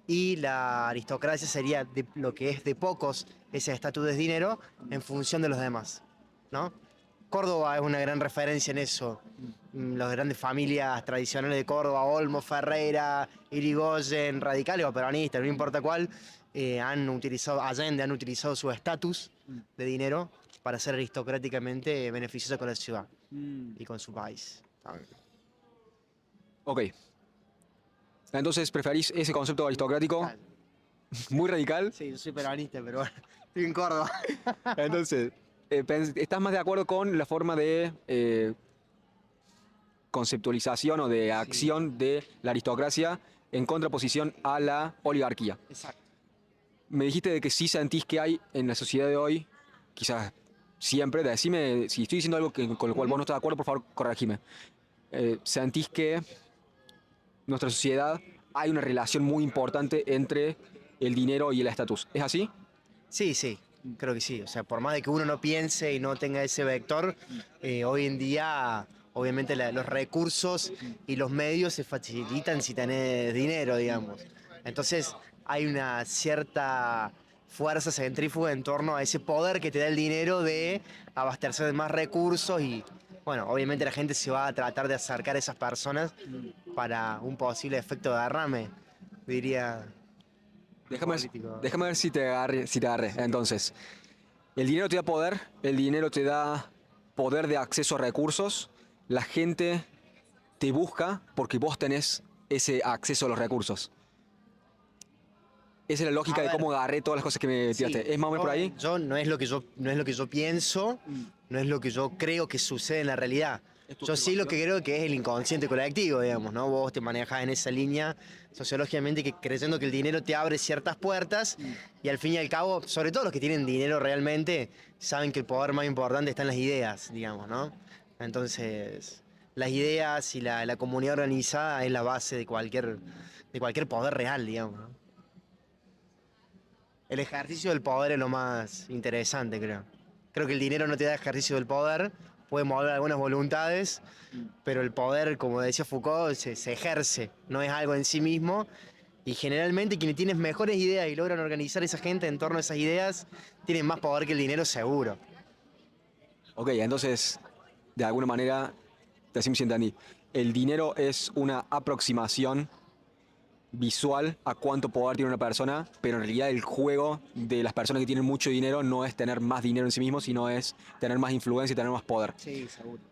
y la aristocracia sería lo que es de pocos ese estatus de dinero en función de los demás, ¿no? Córdoba es una gran referencia en eso. Las grandes familias tradicionales de Córdoba, Olmos, Ferreira, Irigoyen, radicales o peronistas, no importa cuál, Allende han utilizado su estatus de dinero para ser aristocráticamente beneficioso con la ciudad y con su país. Ok. Entonces, ¿preferís ese concepto aristocrático? Muy radical. Sí, yo soy peronista, pero bueno, estoy en Córdoba. Entonces, ¿estás más de acuerdo con la forma de conceptualización o de acción de la aristocracia en contraposición a la oligarquía? Exacto. Me dijiste de que sí sentís que hay en la sociedad de hoy, quizás siempre, decime si estoy diciendo algo con lo cual vos no estás de acuerdo, por favor, corregime. ¿Sentís que en nuestra sociedad hay una relación muy importante entre el dinero y el estatus? ¿Es así? Sí, sí, creo que sí. O sea, por más de que uno no piense y no tenga ese vector, hoy en día, obviamente, los recursos y los medios se facilitan si tenés dinero, digamos. Entonces, hay una cierta fuerza centrífuga en torno a ese poder que te da el dinero de abastecerse de más recursos y, bueno, obviamente la gente se va a tratar de acercar a esas personas para un posible efecto de derrame, diría. Político. Déjame ver si te agarré. Entonces, el dinero te da poder, el dinero te da poder de acceso a recursos, la gente te busca porque vos tenés ese acceso a los recursos. Esa es la lógica A de ver. cómo agarré todas las cosas que me tiraste. Sí, ¿Es más o menos por ahí? no es lo que yo pienso, no es lo que yo creo que sucede en la realidad. ¿Es tu Yo sí lo observación? que creo que es el inconsciente colectivo, digamos, ¿no? Vos te manejas en esa línea sociológicamente creyendo que el dinero te abre ciertas puertas y al fin y al cabo, sobre todo los que tienen dinero realmente, saben que el poder más importante está en las ideas, digamos, ¿no? Entonces, las ideas y la comunidad organizada es la base de cualquier poder real, digamos, ¿no? El ejercicio del poder es lo más interesante, creo. Creo que el dinero no te da ejercicio del poder, puede mover algunas voluntades, pero el poder, como decía Foucault, se ejerce, no es algo en sí mismo. Y generalmente quienes tienen mejores ideas y logran organizar esa gente en torno a esas ideas, tienen más poder que el dinero seguro. Ok, entonces, de alguna manera, decime si entendí. El dinero es una aproximación visual a cuánto poder tiene una persona, pero en realidad el juego de las personas que tienen mucho dinero no es tener más dinero en sí mismo, sino es tener más influencia y tener más poder. Sí, seguro.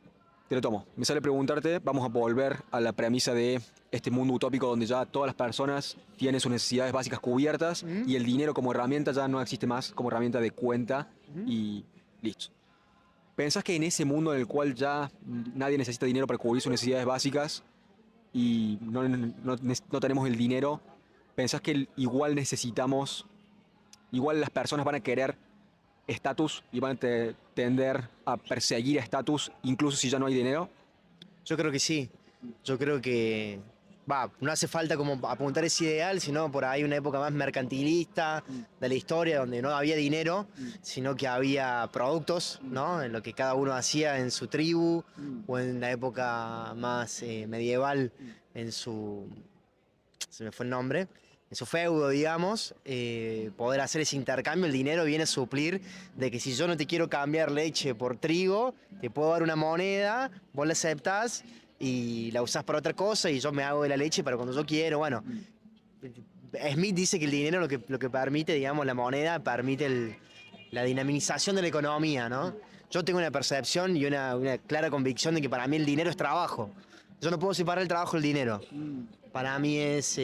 Te lo tomo. Me sale preguntarte, vamos a volver a la premisa de este mundo utópico donde ya todas las personas tienen sus necesidades básicas cubiertas y el dinero como herramienta ya no existe más como herramienta de cuenta y listo. ¿Pensás que en ese mundo en el cual ya nadie necesita dinero para cubrir sus necesidades básicas y no tenemos el dinero, pensás que igual necesitamos, igual las personas van a querer estatus y van a tender a perseguir estatus incluso si ya no hay dinero? Yo creo que sí. Yo creo que no hace falta como apuntar ese ideal, sino por ahí una época más mercantilista de la historia, donde no había dinero, sino que había productos, ¿no? En lo que cada uno hacía en su tribu, o en la época más medieval, en su, se me fue el nombre, en su feudo, digamos, poder hacer ese intercambio. El dinero viene a suplir de que si yo no te quiero cambiar leche por trigo, te puedo dar una moneda, vos la aceptás y la usás para otra cosa y yo me hago de la leche para cuando yo quiero. Bueno, Smith dice que el dinero lo que permite, digamos, la moneda, permite la dinamización de la economía, ¿no? Yo tengo una percepción y una clara convicción de que para mí el dinero es trabajo. Yo no puedo separar el trabajo del dinero. Para mí es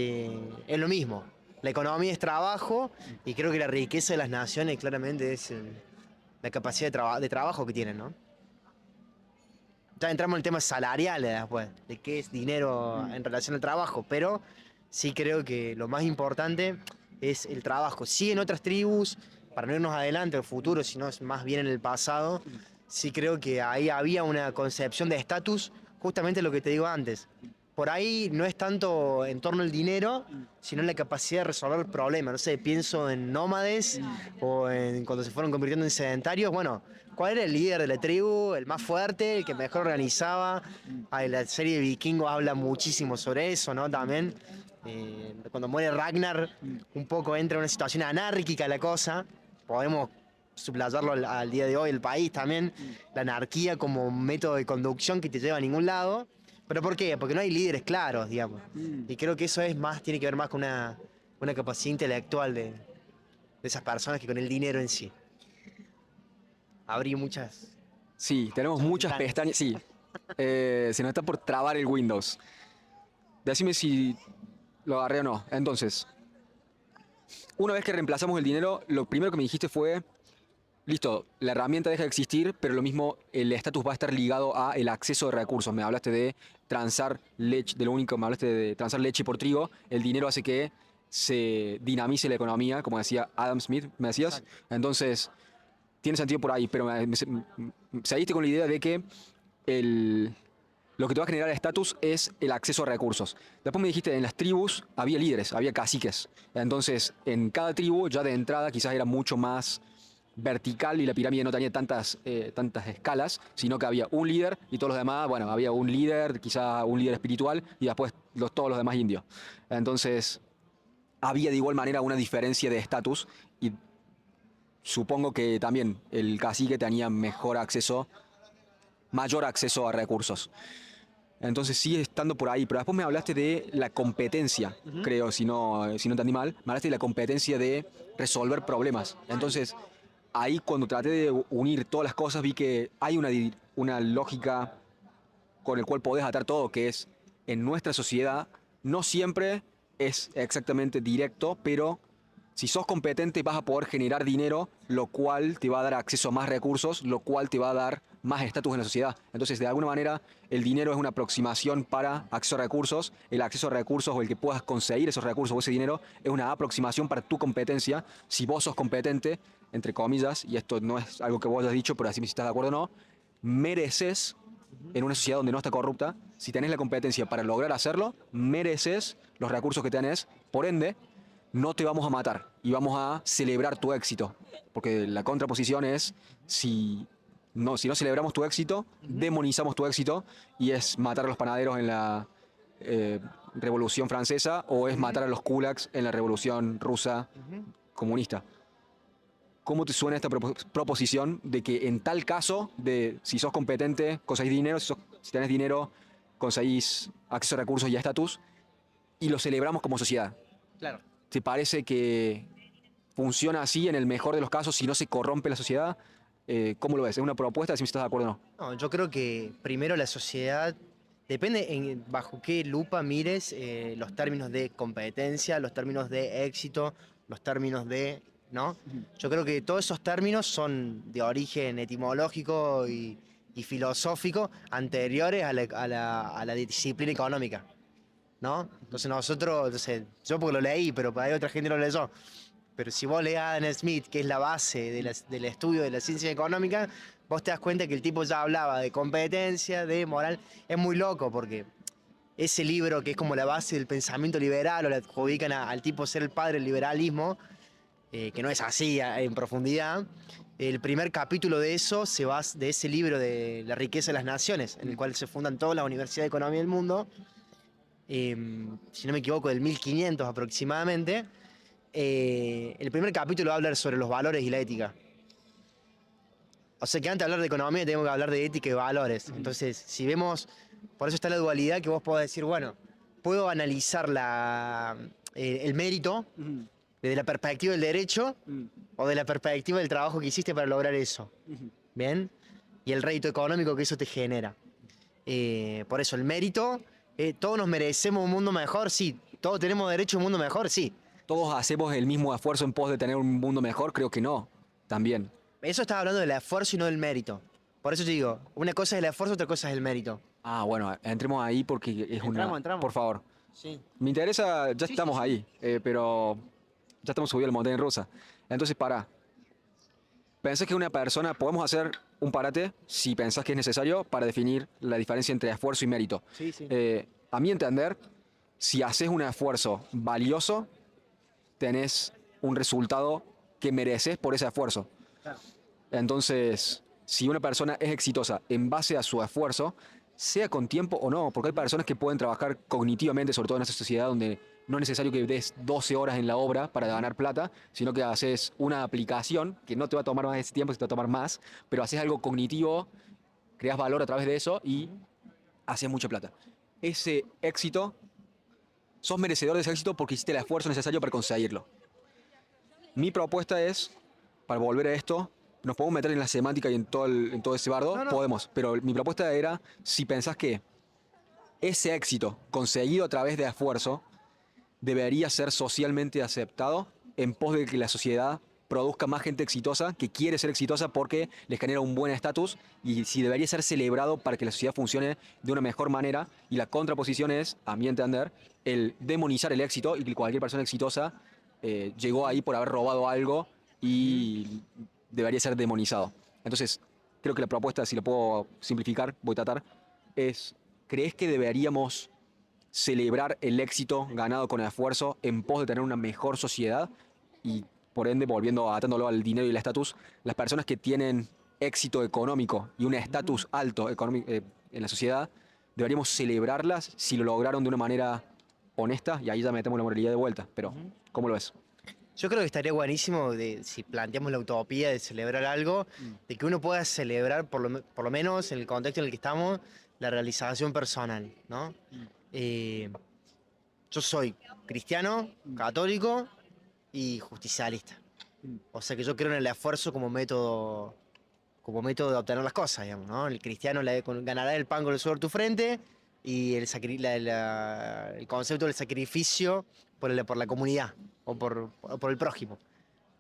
lo mismo. La economía es trabajo y creo que la riqueza de las naciones claramente es la capacidad de trabajo que tienen, ¿no? Ya entramos en el tema salarial después, de qué es dinero en relación al trabajo, pero sí creo que lo más importante es el trabajo. Sí, en otras tribus, para no irnos adelante al futuro, sino es más bien en el pasado, sí creo que ahí había una concepción de estatus, justamente lo que te digo antes. Por ahí no es tanto en torno al dinero, sino en la capacidad de resolver problemas. No sé, pienso en nómades o en cuando se fueron convirtiendo en sedentarios. Bueno, ¿cuál era el líder de la tribu? El más fuerte, el que mejor organizaba. La serie de Vikingos habla muchísimo sobre eso, ¿no? También. Cuando muere Ragnar, un poco entra en una situación anárquica la cosa. Podemos suplayarlo al día de hoy, el país también. La anarquía como método de conducción que te lleva a ningún lado. ¿Pero por qué? Porque no hay líderes claros, digamos. Y creo que eso es más, tiene que ver más con una capacidad intelectual de esas personas que con el dinero en sí. Abrí muchas. Sí, tenemos muchas pestañas. Sí, se nos está por trabar el Windows. Decime si lo agarré o no. Entonces, una vez que reemplazamos el dinero, lo primero que me dijiste fue, listo, la herramienta deja de existir, pero lo mismo, el estatus va a estar ligado a el acceso de recursos. Me hablaste de transar leche, de lo único que me hablaste de transar leche por trigo. El dinero hace que se dinamice la economía, como decía Adam Smith, me decías. Exacto. Entonces, tiene sentido por ahí, pero saliste con la idea de que lo que te va a generar estatus es el acceso a recursos. Después me dijiste, en las tribus había líderes, había caciques. Entonces, en cada tribu, ya de entrada, quizás era mucho más vertical y la pirámide no tenía tantas escalas, sino que había un líder y todos los demás, bueno, había un líder, quizá un líder espiritual y después todos los demás indios. Entonces, había de igual manera una diferencia de estatus y supongo que también el cacique tenía mayor acceso a recursos. Entonces sigue estando por ahí, pero después me hablaste de la competencia, creo, si no entendí mal, me hablaste de la competencia de resolver problemas. Entonces, ahí cuando traté de unir todas las cosas vi que hay una lógica con el cual podés atar todo, que es en nuestra sociedad no siempre es exactamente directo, pero si sos competente vas a poder generar dinero, lo cual te va a dar acceso a más recursos, lo cual te va a dar más estatus en la sociedad. Entonces, de alguna manera, el dinero es una aproximación para acceso a recursos. El acceso a recursos o el que puedas conseguir esos recursos o ese dinero es una aproximación para tu competencia. Si vos sos competente, entre comillas, y esto no es algo que vos hayas dicho, pero así si estás de acuerdo o no, mereces, en una sociedad donde no está corrupta, si tenés la competencia para lograr hacerlo, mereces los recursos que tenés. Por ende, no te vamos a matar y vamos a celebrar tu éxito. Porque la contraposición es, si no celebramos tu éxito, demonizamos tu éxito y es matar a los panaderos en la Revolución Francesa o es matar a los kulaks en la Revolución Rusa comunista. ¿Cómo te suena esta proposición de que en tal caso, de si sos competente, conseguís dinero, si tenés dinero, conseguís acceso a recursos y a estatus, y lo celebramos como sociedad? Claro. ¿Te parece que funciona así en el mejor de los casos si no se corrompe la sociedad? ¿Cómo lo ves? ¿Es una propuesta? Si estás de acuerdo o no. No, yo creo que primero la sociedad, depende bajo qué lupa mires los términos de competencia, los términos de éxito, los términos de, ¿no? Yo creo que todos esos términos son de origen etimológico y filosófico anteriores a la disciplina económica, ¿no? Entonces yo porque lo leí, pero hay otra gente que lo leyó. Pero si vos lees a Adam Smith, que es la base del estudio de la ciencia económica, vos te das cuenta que el tipo ya hablaba de competencia, de moral. Es muy loco porque ese libro, que es como la base del pensamiento liberal, o le adjudican al tipo ser el padre del liberalismo, que no es así en profundidad. El primer capítulo de eso de ese libro de La riqueza de las naciones, en el cual se fundan todas las universidades de economía del mundo, si no me equivoco, del 1500 aproximadamente. El primer capítulo habla sobre los valores y la ética. O sea que antes de hablar de economía tenemos que hablar de ética y valores. Entonces, si vemos, por eso está la dualidad que vos podés decir, bueno, puedo analizar el mérito desde la perspectiva del derecho o de la perspectiva del trabajo que hiciste para lograr eso. ¿Bien? Y el rédito económico que eso te genera. Por eso, el mérito, todos nos merecemos un mundo mejor, sí. Todos tenemos derecho a un mundo mejor, sí. ¿Todos hacemos el mismo esfuerzo en pos de tener un mundo mejor? Creo que no, también. Eso estaba hablando del esfuerzo y no del mérito. Por eso te digo, una cosa es el esfuerzo, otra cosa es el mérito. Ah, bueno, entremos ahí porque es una... Entramos. Por favor. Sí. Me interesa, ya Sí, estamos sí, sí. ahí, pero ya estamos subidos a la montaña rusa. Entonces, ¿pensás que una persona, podemos hacer un parate, si pensás que es necesario, para definir la diferencia entre esfuerzo y mérito? Sí, sí. A mi entender, si haces un esfuerzo valioso, tenés un resultado que mereces por ese esfuerzo. Claro. Entonces, si una persona es exitosa en base a su esfuerzo, sea con tiempo o no, porque hay personas que pueden trabajar cognitivamente, sobre todo en esta sociedad donde no es necesario que des 12 horas en la obra para ganar plata, sino que haces una aplicación que no te va a tomar más ese tiempo, se te va a tomar más, pero haces algo cognitivo, creas valor a través de eso y haces mucha plata. Ese éxito, sos merecedor de ese éxito porque hiciste el esfuerzo necesario para conseguirlo. Mi propuesta es, para volver a esto, nos podemos meter en la semántica y en todo ese bardo, No. podemos, pero mi propuesta era, si pensás que ese éxito conseguido a través de esfuerzo debería ser socialmente aceptado en pos de que la sociedad produzca más gente exitosa, que quiere ser exitosa porque les genera un buen estatus, y si debería ser celebrado para que la sociedad funcione de una mejor manera, y la contraposición es, a mi entender, el demonizar el éxito y que cualquier persona exitosa llegó ahí por haber robado algo y debería ser demonizado. Entonces, creo que la propuesta, si lo puedo simplificar, voy a tratar, es, ¿crees que deberíamos celebrar el éxito ganado con esfuerzo en pos de tener una mejor sociedad? Y por ende, atándolo al dinero y el estatus, las personas que tienen éxito económico y un estatus alto en la sociedad, deberíamos celebrarlas si lo lograron de una manera honesta, y ahí ya metemos la moralidad de vuelta. Pero, ¿cómo lo ves? Yo creo que estaría buenísimo, si planteamos la utopía de celebrar algo, de que uno pueda celebrar, por lo menos en el contexto en el que estamos, la realización personal, ¿no? Yo soy cristiano, católico y justicialista. O sea que yo creo en el esfuerzo como método de obtener las cosas, digamos, ¿no? El cristiano ganará el pan con el sudor de tu frente, y el concepto del sacrificio por la comunidad o por el prójimo.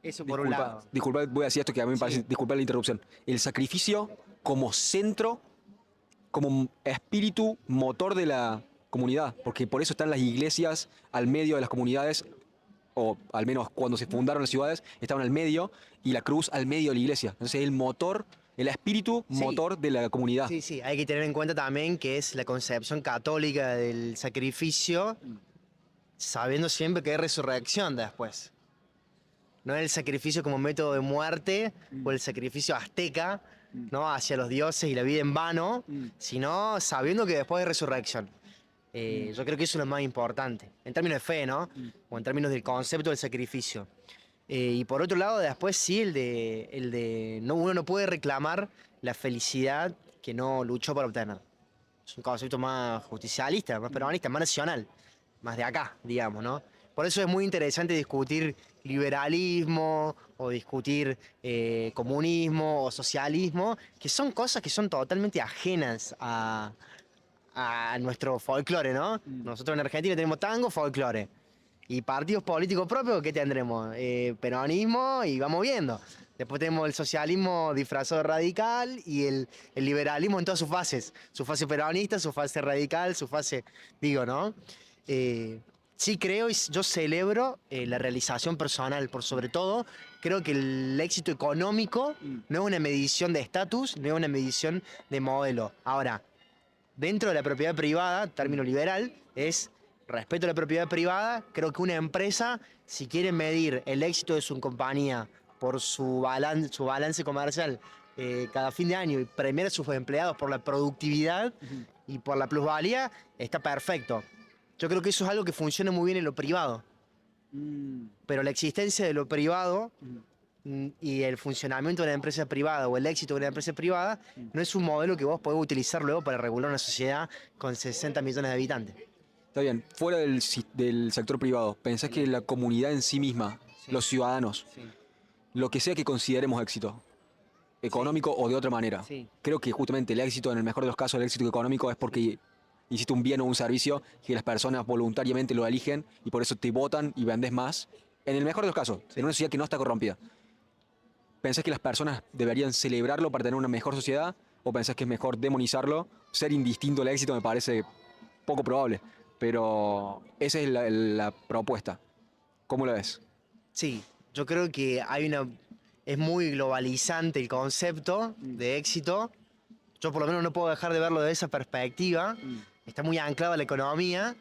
Eso por un lado. Disculpa, voy a decir esto que a mí me parece, disculpa la interrupción. El sacrificio como centro, como espíritu motor de la comunidad, porque por eso están las iglesias al medio de las comunidades, o al menos cuando se fundaron las ciudades, estaban al medio, y la cruz al medio de la iglesia. Entonces el motor, el espíritu motor de la comunidad. Sí, hay que tener en cuenta también que es la concepción católica del sacrificio, sabiendo siempre que hay resurrección después. No es el sacrificio como método de muerte o el sacrificio azteca, ¿no? Hacia los dioses y la vida en vano, sino sabiendo que después hay resurrección. Yo creo que eso es lo más importante, en términos de fe, ¿no? O en términos del concepto del sacrificio. Y por otro lado, después sí, uno no puede reclamar la felicidad que no luchó para obtener. Es un concepto más justicialista, más peronista, más nacional, más de acá, digamos, ¿no? Por eso es muy interesante discutir liberalismo o discutir comunismo o socialismo, que son cosas que son totalmente ajenas a nuestro folclore, ¿no? Nosotros en Argentina tenemos tango, folclore. Y partidos políticos propios, ¿qué tendremos? Peronismo, y vamos viendo. Después tenemos el socialismo disfrazado de radical y el liberalismo en todas sus fases. Su fase peronista, su fase radical, su fase, digo, ¿no? Sí creo y yo celebro la realización personal por sobre todo. Creo que el éxito económico no es una medición de estatus, no es una medición de modelo. Ahora, dentro de la propiedad privada, término liberal, es respeto a la propiedad privada. Creo que una empresa, si quiere medir el éxito de su compañía por su balance comercial cada fin de año y premiar a sus empleados por la productividad y por la plusvalía, está perfecto. Yo creo que eso es algo que funciona muy bien en lo privado. Pero la existencia de lo privado y el funcionamiento de una empresa privada o el éxito de una empresa privada no es un modelo que vos podés utilizar luego para regular una sociedad con 60 millones de habitantes. Está bien, fuera del sector privado, ¿pensás que la comunidad en sí misma, los ciudadanos, lo que sea que consideremos éxito, económico o de otra manera, Sí. creo que justamente el éxito, en el mejor de los casos, el éxito económico es porque hiciste un bien o un servicio que las personas voluntariamente lo eligen y por eso te votan y vendes más? En el mejor de los casos, en una sociedad que no está corrompida. ¿Pensás que las personas deberían celebrarlo para tener una mejor sociedad? ¿O pensás que es mejor demonizarlo? Ser indistinto al éxito me parece poco probable, pero esa es la propuesta. ¿Cómo la ves? Sí, yo creo que es muy globalizante el concepto de éxito. Yo por lo menos no puedo dejar de verlo de esa perspectiva. Está muy anclado a la economía.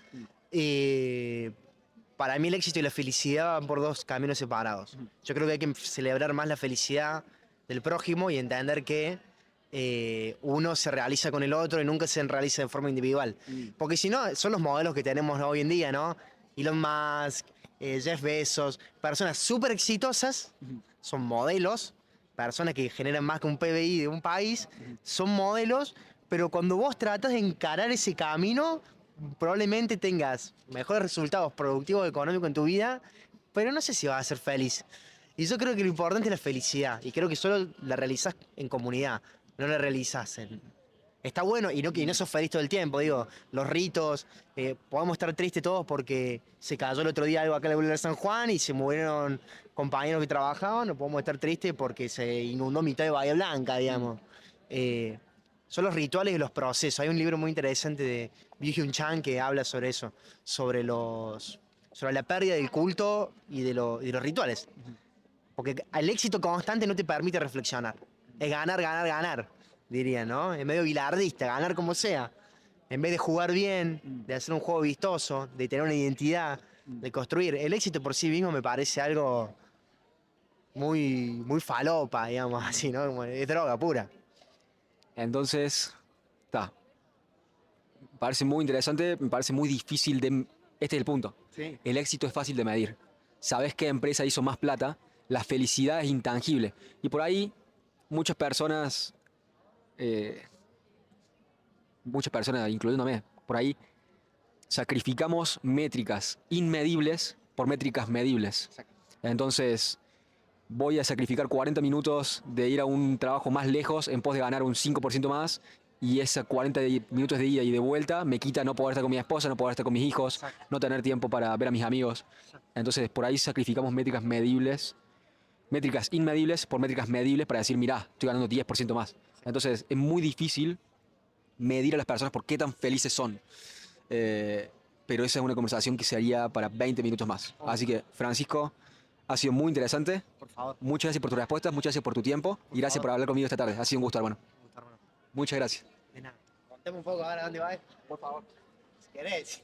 Para mí el éxito y la felicidad van por dos caminos separados. Yo creo que hay que celebrar más la felicidad del prójimo y entender que uno se realiza con el otro y nunca se realiza de forma individual. Porque si no, son los modelos que tenemos hoy en día, ¿no? Elon Musk, Jeff Bezos, personas súper exitosas, son modelos, personas que generan más que un PBI de un país, son modelos, pero cuando vos tratas de encarar ese camino, probablemente tengas mejores resultados productivos y económicos en tu vida, pero no sé si vas a ser feliz. Y yo creo que lo importante es la felicidad, y creo que solo la realizás en comunidad, no la realizás en... Está bueno y no sos feliz todo el tiempo, digo, los ritos, podemos estar tristes todos porque se cayó el otro día algo acá en la Boulevard San Juan y se murieron compañeros que trabajaban, no podemos estar tristes porque se inundó mitad de Bahía Blanca, digamos. Son los rituales y los procesos. Hay un libro muy interesante de Byung-Hyun Chan que habla sobre eso, sobre la pérdida del culto y de los rituales. Porque el éxito constante no te permite reflexionar. Es ganar, ganar, ganar, diría, ¿no? Es medio bilardista, ganar como sea. En vez de jugar bien, de hacer un juego vistoso, de tener una identidad, de construir. El éxito por sí mismo me parece algo muy, muy falopa, digamos así, ¿no? Es droga pura. Entonces, está. Me parece muy interesante, me parece muy difícil de... Este es el punto. Sí. El éxito es fácil de medir. Sabes qué empresa hizo más plata, la felicidad es intangible. Y por ahí eh, muchas personas, incluyéndome, por ahí sacrificamos métricas inmedibles por métricas medibles. Entonces, voy a sacrificar 40 minutos de ir a un trabajo más lejos en pos de ganar un 5% más, y esos 40 minutos de ida y de vuelta me quita no poder estar con mi esposa, no poder estar con mis hijos, Exacto. no tener tiempo para ver a mis amigos. Entonces, por ahí sacrificamos métricas medibles, métricas inmedibles por métricas medibles para decir, mirá, estoy ganando 10% más. Entonces, es muy difícil medir a las personas por qué tan felices son. Pero esa es una conversación que se haría para 20 minutos más. Así que, Francisco, ha sido muy interesante. Por favor. Muchas gracias por tus respuestas, muchas gracias por tu tiempo y gracias favor. por hablar conmigo esta tarde. Ha sido un gusto, hermano. Me gusta, hermano. Muchas gracias. De nada. Contame un poco ahora dónde vas. Por favor. Si querés.